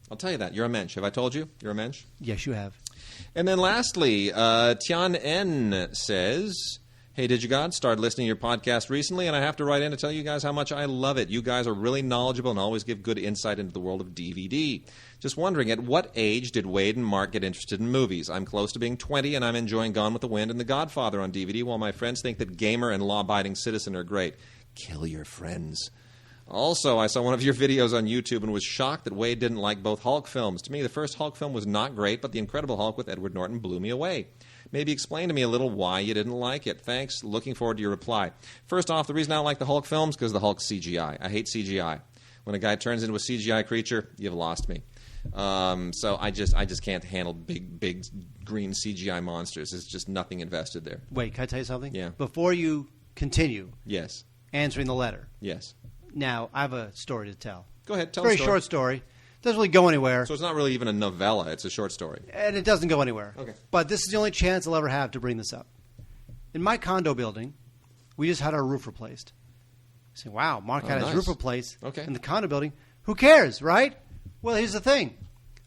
I'll tell you that. You're a mensch. Have I told you? You're a mensch? Yes, you have. And then lastly, Tian N says, Hey, Digigods, started listening to your podcast recently, and I have to write in to tell you guys how much I love it. You guys are really knowledgeable and always give good insight into the world of DVD. Just wondering, at what age did Wade and Mark get interested in movies? I'm close to being 20, and I'm enjoying Gone with the Wind and The Godfather on DVD, while my friends think that Gamer and Law-Abiding Citizen are great. Kill your friends. Also, I saw one of your videos on YouTube and was shocked that Wade didn't like both Hulk films. To me, the first Hulk film was not great, but The Incredible Hulk with Edward Norton blew me away. Maybe explain to me a little why you didn't like it. Thanks. Looking forward to your reply. First off, the reason I don't like the Hulk films is because the Hulk's CGI. I hate CGI. When a guy turns into a CGI creature, you've lost me. So I just can't handle big green CGI monsters. There's just nothing invested there. Wait, can I tell you something? Yeah. Before you continue Yes. answering the letter, Yes. now I have a story to tell. Go ahead. Tell Very a story. short story. Doesn't really go anywhere. So it's not really even a novella. It's a short story. And it doesn't go anywhere. Okay. But this is the only chance I'll ever have to bring this up. In my condo building, we just had our roof replaced. I say, wow, Mark had his nice. roof replaced Okay. in the condo building. Who cares, right? Well, here's the thing.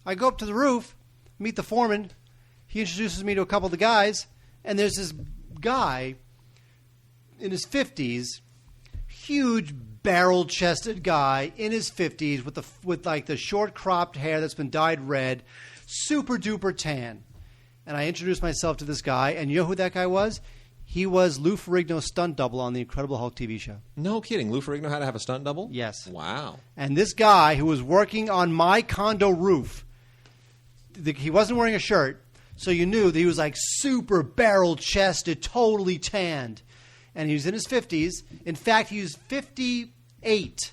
I go up to the roof, meet the foreman. He introduces me to a couple of the guys, and there's this guy in his 50s, huge barrel-chested guy in his 50s with like the short cropped hair that's been dyed red, super duper tan. And I introduced myself to this guy, and you know who that guy was? He was Lou Ferrigno's stunt double on the Incredible Hulk TV show. No kidding. Lou Ferrigno had to have a stunt double? Yes. Wow. And this guy who was working on my condo roof, he wasn't wearing a shirt, so you knew that he was like super barrel-chested, totally tanned. And he was in his 50s. In fact, he was 58.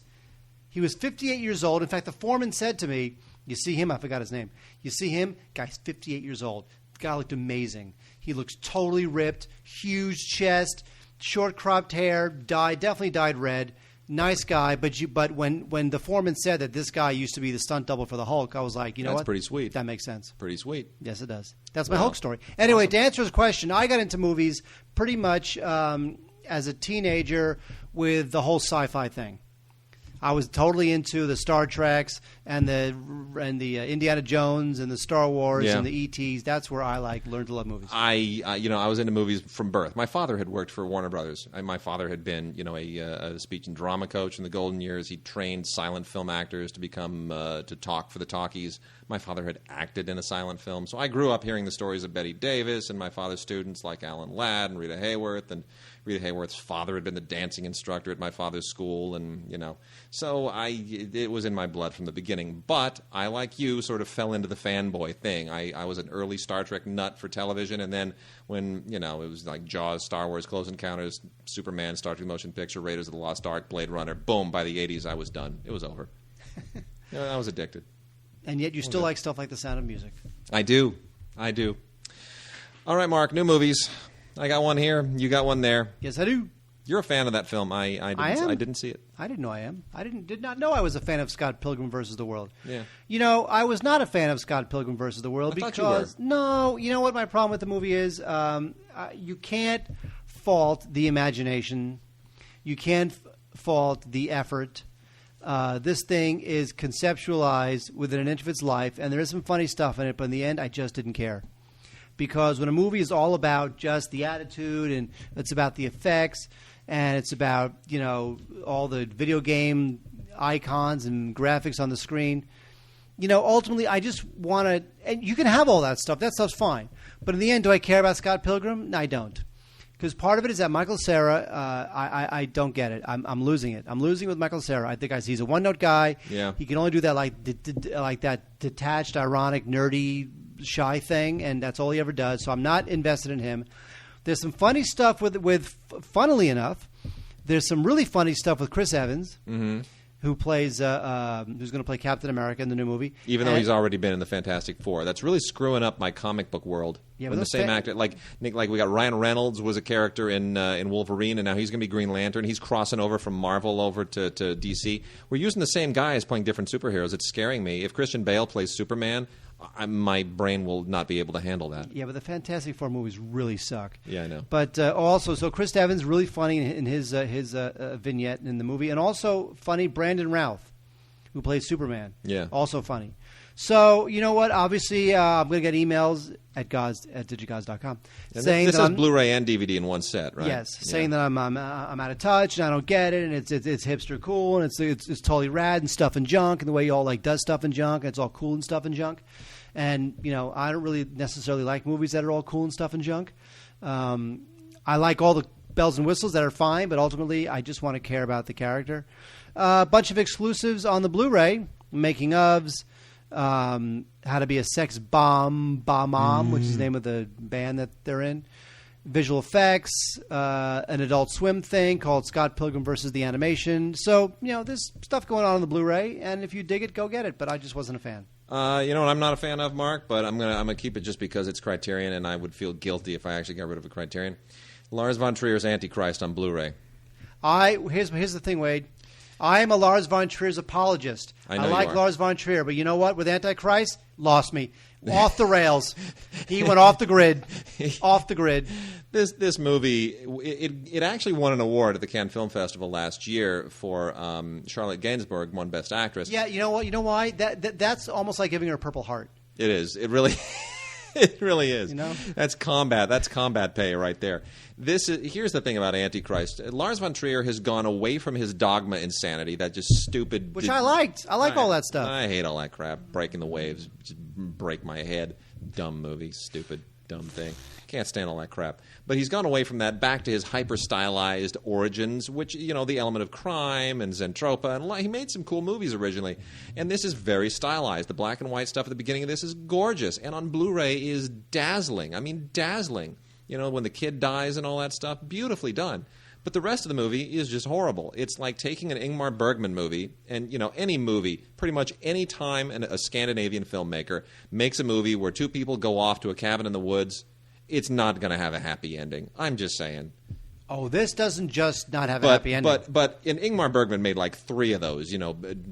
He was 58 years old. In fact, the foreman said to me, you see him? I forgot his name. You see him? Guy's 58 years old. The guy looked amazing. He looks totally ripped, huge chest, short cropped hair, definitely dyed red. Nice guy, but when the foreman said that this guy used to be the stunt double for the Hulk, I was like, you know That's what? pretty sweet. That makes sense. Pretty sweet. Yes, it does. That's my Wow. Hulk story. Anyway, to answer his question, I got into movies pretty much as a teenager with the whole sci-fi thing. I was totally into the Star Treks and the Indiana Jones and the Star Wars Yeah. and the E.T.s. That's where I learned to love movies. I was into movies from birth. My father had worked for Warner Brothers. My father had been, a speech and drama coach in the golden years. He trained silent film actors to become to talk for the talkies. My father had acted in a silent film, so I grew up hearing the stories of Betty Davis and my father's students like Alan Ladd and Rita Hayworth. And Rita Hayworth's father had been the dancing instructor at my father's school, and so it was in my blood from the beginning. But I, like you, sort of fell into the fanboy thing. I was an early Star Trek nut for television, and then when it was like Jaws, Star Wars, Close Encounters, Superman, Star Trek Motion Picture, Raiders of the Lost Ark, Blade Runner, boom! By the '80s, I was done. It was over. I was addicted. And yet you still like stuff like The Sound of Music. I do. All right, Mark. New movies. I got one here. You got one there. Yes, I do. You're a fan of that film. I am. I didn't see it. I didn't know I am. I did not know I was a fan of Scott Pilgrim versus the World. Yeah. I was not a fan of Scott Pilgrim versus the World I thought because you were. no, you know what my problem with the movie is? You can't fault the imagination. You can't fault the effort. This thing is conceptualized within an inch of its life, and there is some funny stuff in it, but in the end, I just didn't care. Because when a movie is all about just the attitude, and it's about the effects, and it's about, all the video game icons and graphics on the screen, ultimately I just want to, and you can have all that stuff. That stuff's fine. But in the end, do I care about Scott Pilgrim? No, I don't. Because part of it is that Michael Cera, I don't get it. I'm losing it. I'm losing with Michael Cera. I think he's a one-note guy. Yeah. He can only do that like that detached, ironic, nerdy, shy thing, and that's all he ever does. So I'm not invested in him. There's some funny stuff with funnily enough, there's some really funny stuff with Chris Evans, who plays who's going to play Captain America in the new movie. Even though he's already been in the Fantastic Four. That's really screwing up my comic book world. Yeah, when but the same actor, like we got Ryan Reynolds was a character in Wolverine, and now he's going to be Green Lantern. He's crossing over from Marvel over to DC. We're using the same guys playing different superheroes. It's scaring me. If Christian Bale plays Superman, my brain will not be able to handle that. Yeah, but the Fantastic Four movies really suck. Yeah, I know. But also, so Chris Evans really funny in his vignette in the movie, and also funny Brandon Routh, who plays Superman. Yeah, also funny. So you know what? Obviously, I'm going to get emails at digigods.com saying this that is Blu-ray and DVD in one set, right? Yes, saying that I'm out of touch and I don't get it, and it's hipster cool and it's totally rad and stuff and junk, and the way you all does stuff and junk, and it's all cool and stuff and junk. And I don't really necessarily like movies that are all cool and stuff and junk. I like all the bells and whistles that are fine, but ultimately I just want to care about the character. A bunch of exclusives on the Blu-ray, making ofs, how to be a sex bomb, which is the name of the band that they're in. Visual effects, an Adult Swim thing called Scott Pilgrim versus the Animation. So, there's stuff going on the Blu-ray, and if you dig it, go get it. But I just wasn't a fan. You know what I'm not a fan of, Mark, but I'm gonna keep it just because it's Criterion, and I would feel guilty if I actually got rid of a Criterion. Lars von Trier's Antichrist on Blu-ray. Here's the thing, Wade. I am a Lars von Trier's apologist. I know like you are. Lars von Trier, but you know what? With Antichrist, lost me. Off the rails. He went off the grid. Off the grid. This movie, it actually won an award at the Cannes Film Festival last year for Charlotte Gainsbourg won Best Actress. Yeah, you know what? You know why? That's almost like giving her a Purple Heart. It is. It really it really is. That's combat. That's combat pay right there. Here's the thing about Antichrist. Lars von Trier has gone away from his dogma insanity, that just stupid... Which I liked. I like all that stuff. I hate all that crap. Breaking the waves. Just break my head. Dumb movie. Stupid. Dumb thing. Can't stand all that crap. But he's gone away from that back to his hyper-stylized origins, which, the element of crime and Zentropa. And he made some cool movies originally. And this is very stylized. The black and white stuff at the beginning of this is gorgeous. And on Blu-ray is dazzling. I mean, dazzling. When the kid dies and all that stuff, beautifully done. But the rest of the movie is just horrible. It's like taking an Ingmar Bergman movie, and any movie, pretty much any time a Scandinavian filmmaker makes a movie where two people go off to a cabin in the woods, it's not going to have a happy ending. I'm just saying. Oh, this doesn't just not have a happy ending. But Ingmar Bergman made like 3 of those,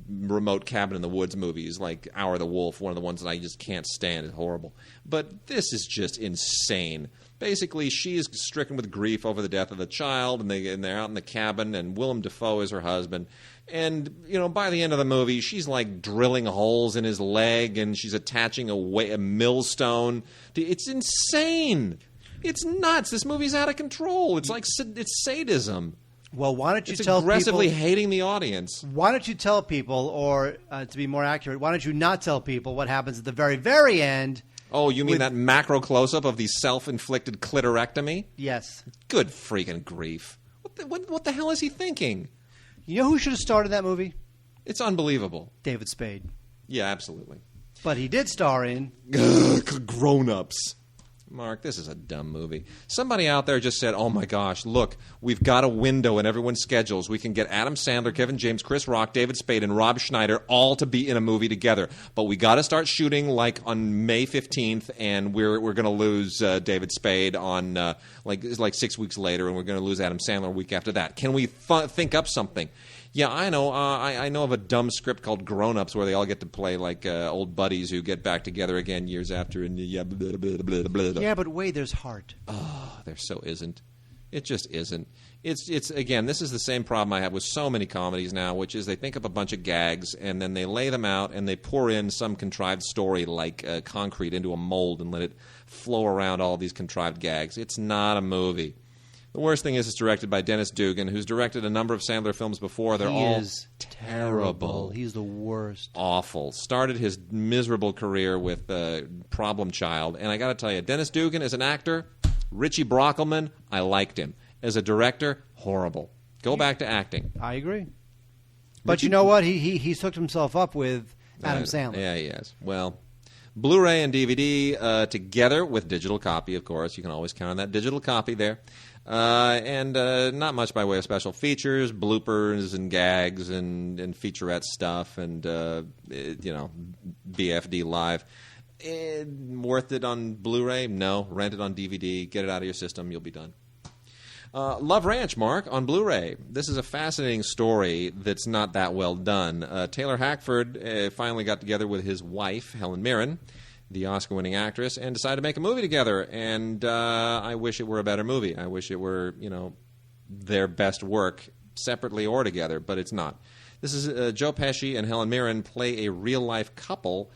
remote cabin in the woods movies, like Hour of the Wolf, one of the ones that I just can't stand. It's horrible. But this is just insane. Basically, she's stricken with grief over the death of the child, and they're out in the cabin, and Willem Dafoe is her husband. And, by the end of the movie, she's like drilling holes in his leg, and she's attaching a millstone. It's insane. It's nuts. This movie's out of control. It's like it's sadism. Well, why don't you it's tell people... aggressively hating the audience. Why don't you tell people, or to be more accurate, why don't you not tell people what happens at the very, very end... Oh, you mean that macro close-up of the self-inflicted clitorectomy? Yes. Good freaking grief. What the hell is he thinking? You know who should have starred in that movie? It's unbelievable. David Spade. Yeah, absolutely. But he did star in... Grown-ups. Mark, this is a dumb movie. Somebody out there just said, oh my gosh, look, we've got a window in everyone's schedules. We can get Adam Sandler, Kevin James, Chris Rock, David Spade, and Rob Schneider all to be in a movie together. But we got to start shooting like on May 15th, and we're going to lose David Spade on like 6 weeks later, and we're going to lose Adam Sandler a week after that. Can we think up something? Yeah, I know. I know of a dumb script called Grown Ups where they all get to play like old buddies who get back together again years after. And yeah, blah, blah, blah, blah, blah. Yeah, but wait, there's heart. Oh, there so isn't. It just isn't. It's again, this is the same problem I have with so many comedies now, which is they think up a bunch of gags and then they lay them out and they pour in some contrived story like concrete into a mold and let it flow around all these contrived gags. It's not a movie. The worst thing is it's directed by Dennis Dugan, who's directed a number of Sandler films before. They're all terrible. He's the worst. Awful. Started his miserable career with Problem Child. And I got to tell you, Dennis Dugan as an actor, Richie Brockelman, I liked him. As a director, horrible. Go back to acting. I agree. But you know what? He's hooked himself up with Adam Sandler. Yeah, he has. Well, Blu-ray and DVD together with digital copy, of course. You can always count on that digital copy there. And not much by way of special features, bloopers and gags and featurette stuff and, BFD Live. Worth it on Blu-ray? No. Rent it on DVD. Get it out of your system. You'll be done. Love Ranch, Mark, on Blu-ray. This is a fascinating story that's not that well done. Taylor Hackford finally got together with his wife, Helen Mirren, the Oscar-winning actress, and decided to make a movie together. And I wish it were a better movie. I wish it were, their best work separately or together, but it's not. This is Joe Pesci and Helen Mirren play a real-life couple,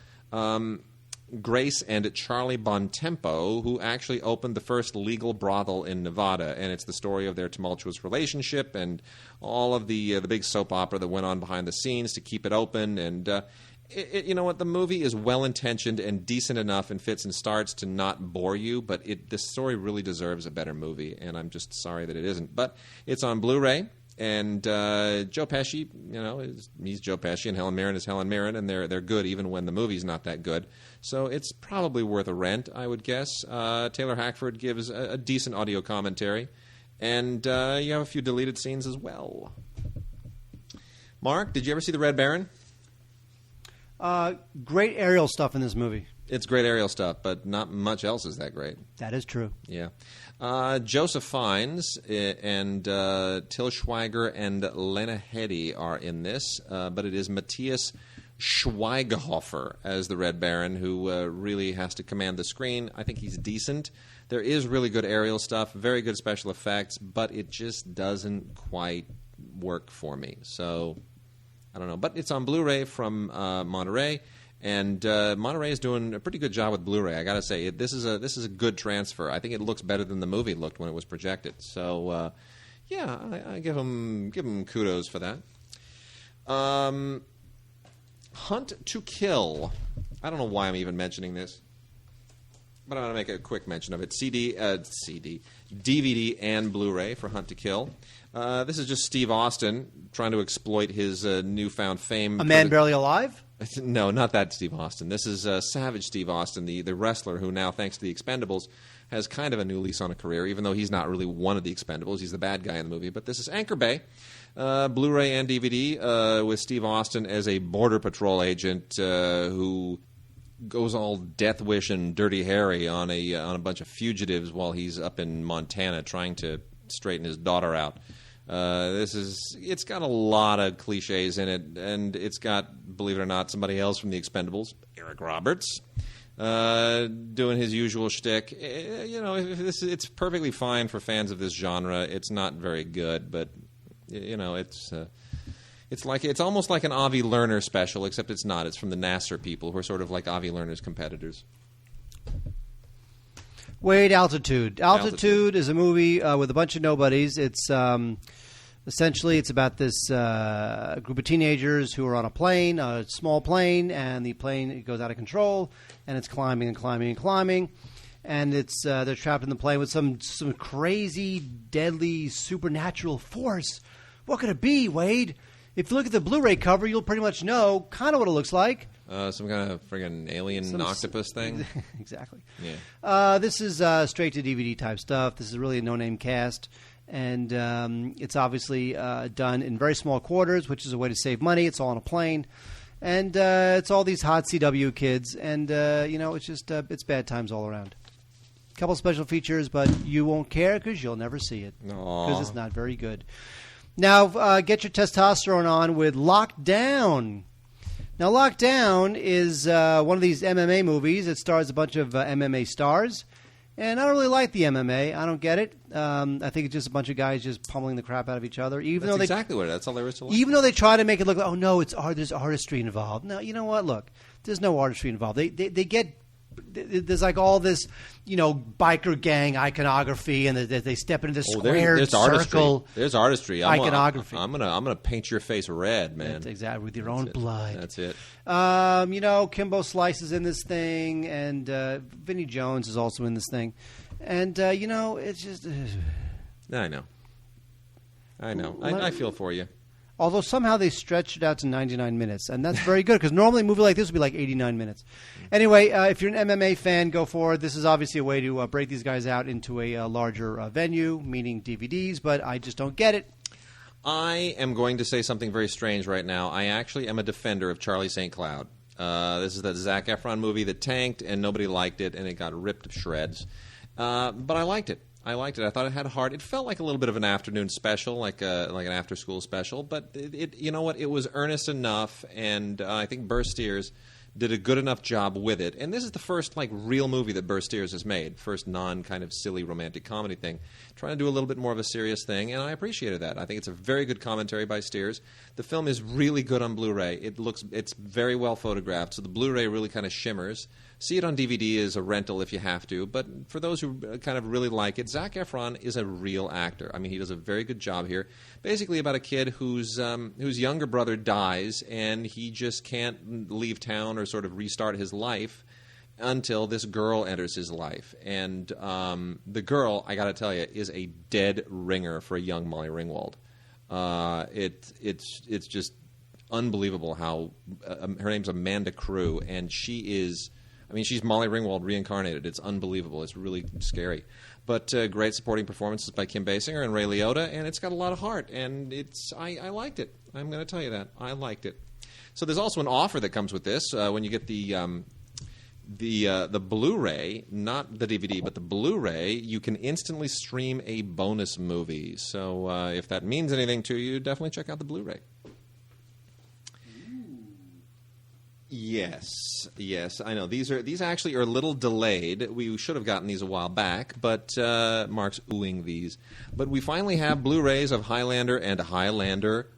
Grace and Charlie Bontempo, who actually opened the first legal brothel in Nevada, and it's the story of their tumultuous relationship and all of the big soap opera that went on behind the scenes to keep it open. And You know what? The movie is well-intentioned and decent enough in fits and starts to not bore you, but the story really deserves a better movie, and I'm just sorry that it isn't. But it's on Blu-ray, and Joe Pesci, he's Joe Pesci, and Helen Mirren is Helen Mirren, and they're good even when the movie's not that good. So it's probably worth a rent, I would guess. Taylor Hackford gives a decent audio commentary, and you have a few deleted scenes as well. Mark, did you ever see The Red Baron? Great aerial stuff in this movie. It's great aerial stuff, but not much else is that great. That is true. Yeah. Joseph Fiennes and Till Schweiger and Lena Headey are in this, but it is Matthias Schweighöfer as the Red Baron, who really has to command the screen. I think he's decent. There is really good aerial stuff, very good special effects, but it just doesn't quite work for me. So I don't know. But it's on Blu-ray from Monterey, and Monterey is doing a pretty good job with Blu-ray. I got to say, this is a good transfer. I think it looks better than the movie looked when it was projected. So I give them kudos for that. Hunt to Kill. I don't know why I'm even mentioning this, but I'm going to make a quick mention of it. DVD, and Blu-ray for Hunt to Kill. This is just Steve Austin trying to exploit his newfound fame. A Man Barely Alive? No, not that Steve Austin. This is Savage Steve Austin, the wrestler who now, thanks to the Expendables, has kind of a new lease on a career, even though he's not really one of the Expendables. He's the bad guy in the movie. But this is Anchor Bay, Blu-ray and DVD, with Steve Austin as a Border Patrol agent who goes all Death Wish and Dirty Harry on a bunch of fugitives while he's up in Montana trying to straighten his daughter out. It's got a lot of cliches in it, and it's got, believe it or not, somebody else from the Expendables, Eric Roberts, doing his usual shtick. It's perfectly fine for fans of this genre. It's not very good, but it's almost like an Avi Lerner special, except it's not. It's from the Nasser people, who are sort of like Avi Lerner's competitors. Wade, Altitude. Altitude is a movie with a bunch of nobodies. It's essentially it's about this group of teenagers who are on a plane, a small plane, and the plane goes out of control, and it's climbing and climbing and climbing, and they're trapped in the plane with some crazy, deadly, supernatural force. What could it be, Wade? If you look at the Blu-ray cover, you'll pretty much know kind of what it looks like. Some kind of friggin' alien octopus thing? Exactly. Yeah. This is straight-to-DVD type stuff. This is really a no-name cast. And it's obviously done in very small quarters, which is a way to save money. It's all on a plane. And it's all these hot CW kids. And, it's just it's bad times all around. A couple special features, but you won't care because you'll never see it. Because it's not very good. Now, get your testosterone on with Lockdown. Now, Lockdown is one of these MMA movies. It stars a bunch of MMA stars. And I don't really like the MMA. I don't get it. I think it's just a bunch of guys just pummeling the crap out of each other. That's exactly what it is. That's all there is to like. Even though they try to make it look like, oh, no, there's artistry involved. No, you know what? Look, there's no artistry involved. They get... There's like all this, biker gang iconography, and they step into this squared circle. There's artistry. Iconography. I'm gonna paint your face red, man. That's exactly, with your own blood. That's it. Kimbo Slice is in this thing, and Vinnie Jones is also in this thing, and it's just. I know. I feel for you. Although somehow they stretched it out to 99 minutes, and that's very good because normally a movie like this would be like 89 minutes. Anyway, if you're an MMA fan, go for it. This is obviously a way to break these guys out into a larger venue, meaning DVDs, but I just don't get it. I am going to say something very strange right now. I actually am a defender of Charlie St. Cloud. This is the Zac Efron movie that tanked, and nobody liked it, and it got ripped to shreds. But I liked it. I thought it had heart. It felt like a little bit of an afternoon special, like an after-school special. But you know what? It was earnest enough, and I think Burr Steers did a good enough job with it. And this is the first real movie that Burr Steers has made, first kind of silly romantic comedy thing, trying to do a little bit more of a serious thing, and I appreciated that. I think it's a very good commentary by Steers. The film is really good on Blu-ray. It's very well photographed, so the Blu-ray really kind of shimmers. See it on DVD as a rental if you have to. But for those who kind of really like it, Zac Efron is a real actor. I mean, he does a very good job here. Basically about a kid whose younger brother dies, and he just can't leave town or sort of restart his life until this girl enters his life. And the girl, I got to tell you, is a dead ringer for a young Molly Ringwald. It's just unbelievable how her name's Amanda Crew, and she's Molly Ringwald reincarnated. It's unbelievable. It's really scary. But great supporting performances by Kim Basinger and Ray Liotta, and it's got a lot of heart, and I liked it. I'm going to tell you that. I liked it. So there's also an offer that comes with this. When you get the Blu-ray, not the DVD, but the Blu-ray, you can instantly stream a bonus movie. So if that means anything to you, definitely check out the Blu-ray. Yes, I know. These actually are a little delayed. We should have gotten these a while back, but Mark's oohing these. But we finally have Blu-rays of Highlander and Highlander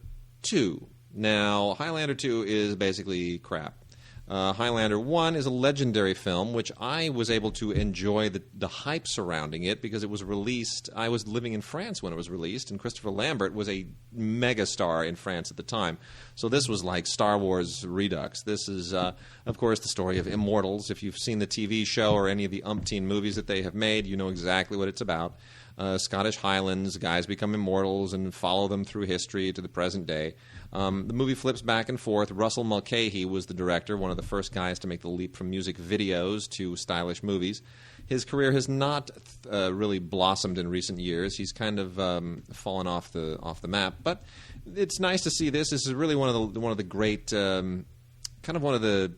2. Now, Highlander 2 is basically crap. Highlander 1 is a legendary film, which I was able to enjoy the hype surrounding it because it was released. I was living in France when it was released, and Christopher Lambert was a megastar in France at the time. So this was like Star Wars Redux. This is, of course, the story of immortals. If you've seen the TV show or any of the umpteen movies that they have made, you know exactly what it's about. Scottish Highlands, guys become immortals and follow them through history to the present day. The movie flips back and forth. Russell Mulcahy was the director, one of the first guys to make the leap from music videos to stylish movies. His career has not really blossomed in recent years. He's kind of fallen off the map. But it's nice to see this. This is really one of the great kind of one of the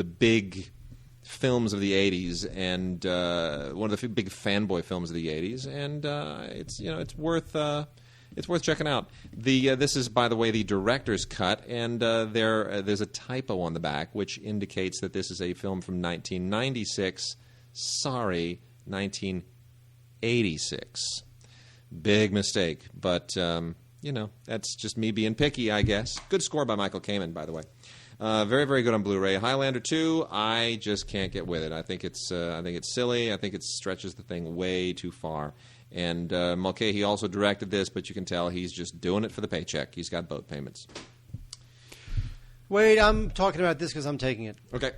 big films of the 80s, and one of the big fanboy films of the 80s, and it's worth checking out. This is, by the way, the director's cut, and there's a typo on the back which indicates that this is a film from 1996. Sorry, 1986. Big mistake, but that's just me being picky, I guess. Good score by Michael Kamen, by the way. Very, very good on Blu-ray. Highlander 2, I just can't get with it. I think it's silly. I think it stretches the thing way too far. And Mulcahy also directed this, but you can tell he's just doing it for the paycheck. He's got boat payments. Wait, I'm talking about this because I'm taking it. Okay.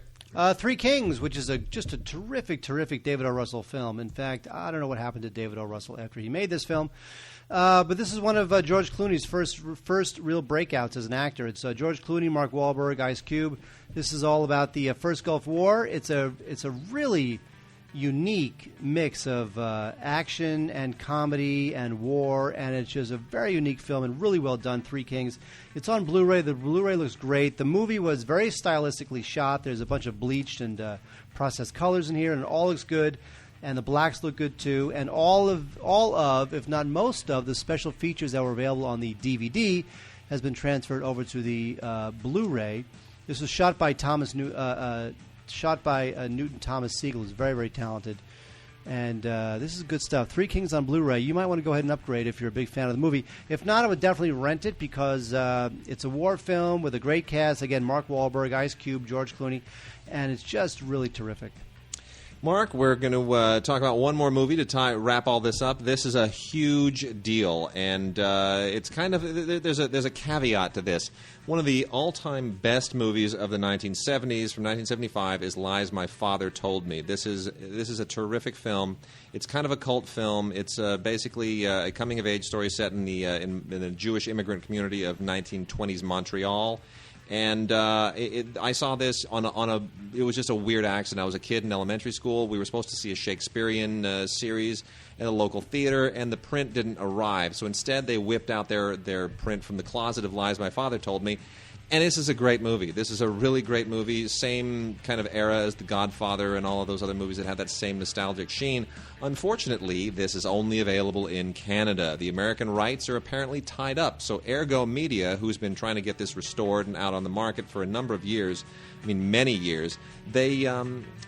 Three Kings, which is just a terrific, terrific David O. Russell film. In fact, I don't know what happened to David O. Russell after he made this film. But this is one of George Clooney's first real breakouts as an actor. It's George Clooney, Mark Wahlberg, Ice Cube. This is all about the first Gulf War. It's a really unique mix of action and comedy and war, and it's just a very unique film and really well done. Three Kings. It's on Blu-ray. The Blu-ray looks great. The movie was very stylistically shot. There's a bunch of bleached and processed colors in here, and it all looks good. And the blacks look good too. And all of, if not most of, the special features that were available on the DVD has been transferred over to the Blu-ray. This was shot by Newton Thomas Siegel, who's very, very talented. And this is good stuff. Three Kings on Blu-ray. You might want to go ahead and upgrade if you're a big fan of the movie. If not, I would definitely rent it because it's a war film with a great cast. Again, Mark Wahlberg, Ice Cube, George Clooney. And it's just really terrific. Mark, we're going to talk about one more movie to wrap all this up. This is a huge deal, and it's kind of there's a caveat to this. One of the all-time best movies of the 1970s, from 1975, is Lies My Father Told Me. This is a terrific film. It's kind of a cult film. It's basically a coming-of-age story set in the Jewish immigrant community of 1920s Montreal. And I saw this it was just a weird accident. I was a kid in elementary school. We were supposed to see a Shakespearean series at a local theater, and the print didn't arrive. So instead, they whipped out their print from the closet of Lies My Father Told Me. And this is a great movie. This is a really great movie. Same kind of era as The Godfather and all of those other movies that had that same nostalgic sheen. Unfortunately, this is only available in Canada. The American rights are apparently tied up. So Ergo Media, who's been trying to get this restored and out on the market for a number of years, many years, they're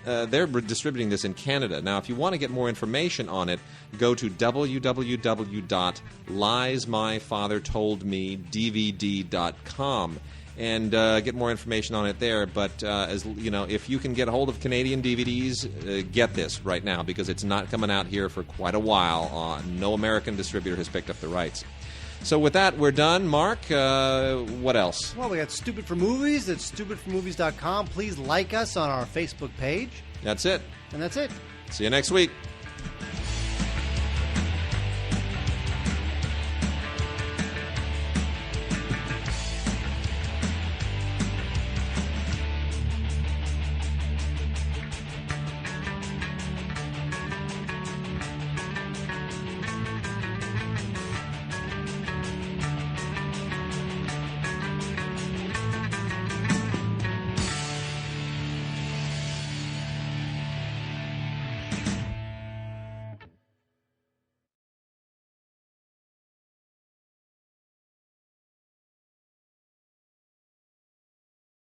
distributing this in Canada. Now, if you want to get more information on it, go to www.liesmyfathertoldmedvd.com. and get more information on it there. But as you know, if you can get a hold of Canadian DVDs, get this right now because it's not coming out here for quite a while. No American distributor has picked up the rights. So with that, we're done. Mark, what else? Well, we got Stupid for Movies at stupidformovies.com. Please like us on our Facebook page. That's it. And that's it. See you next week.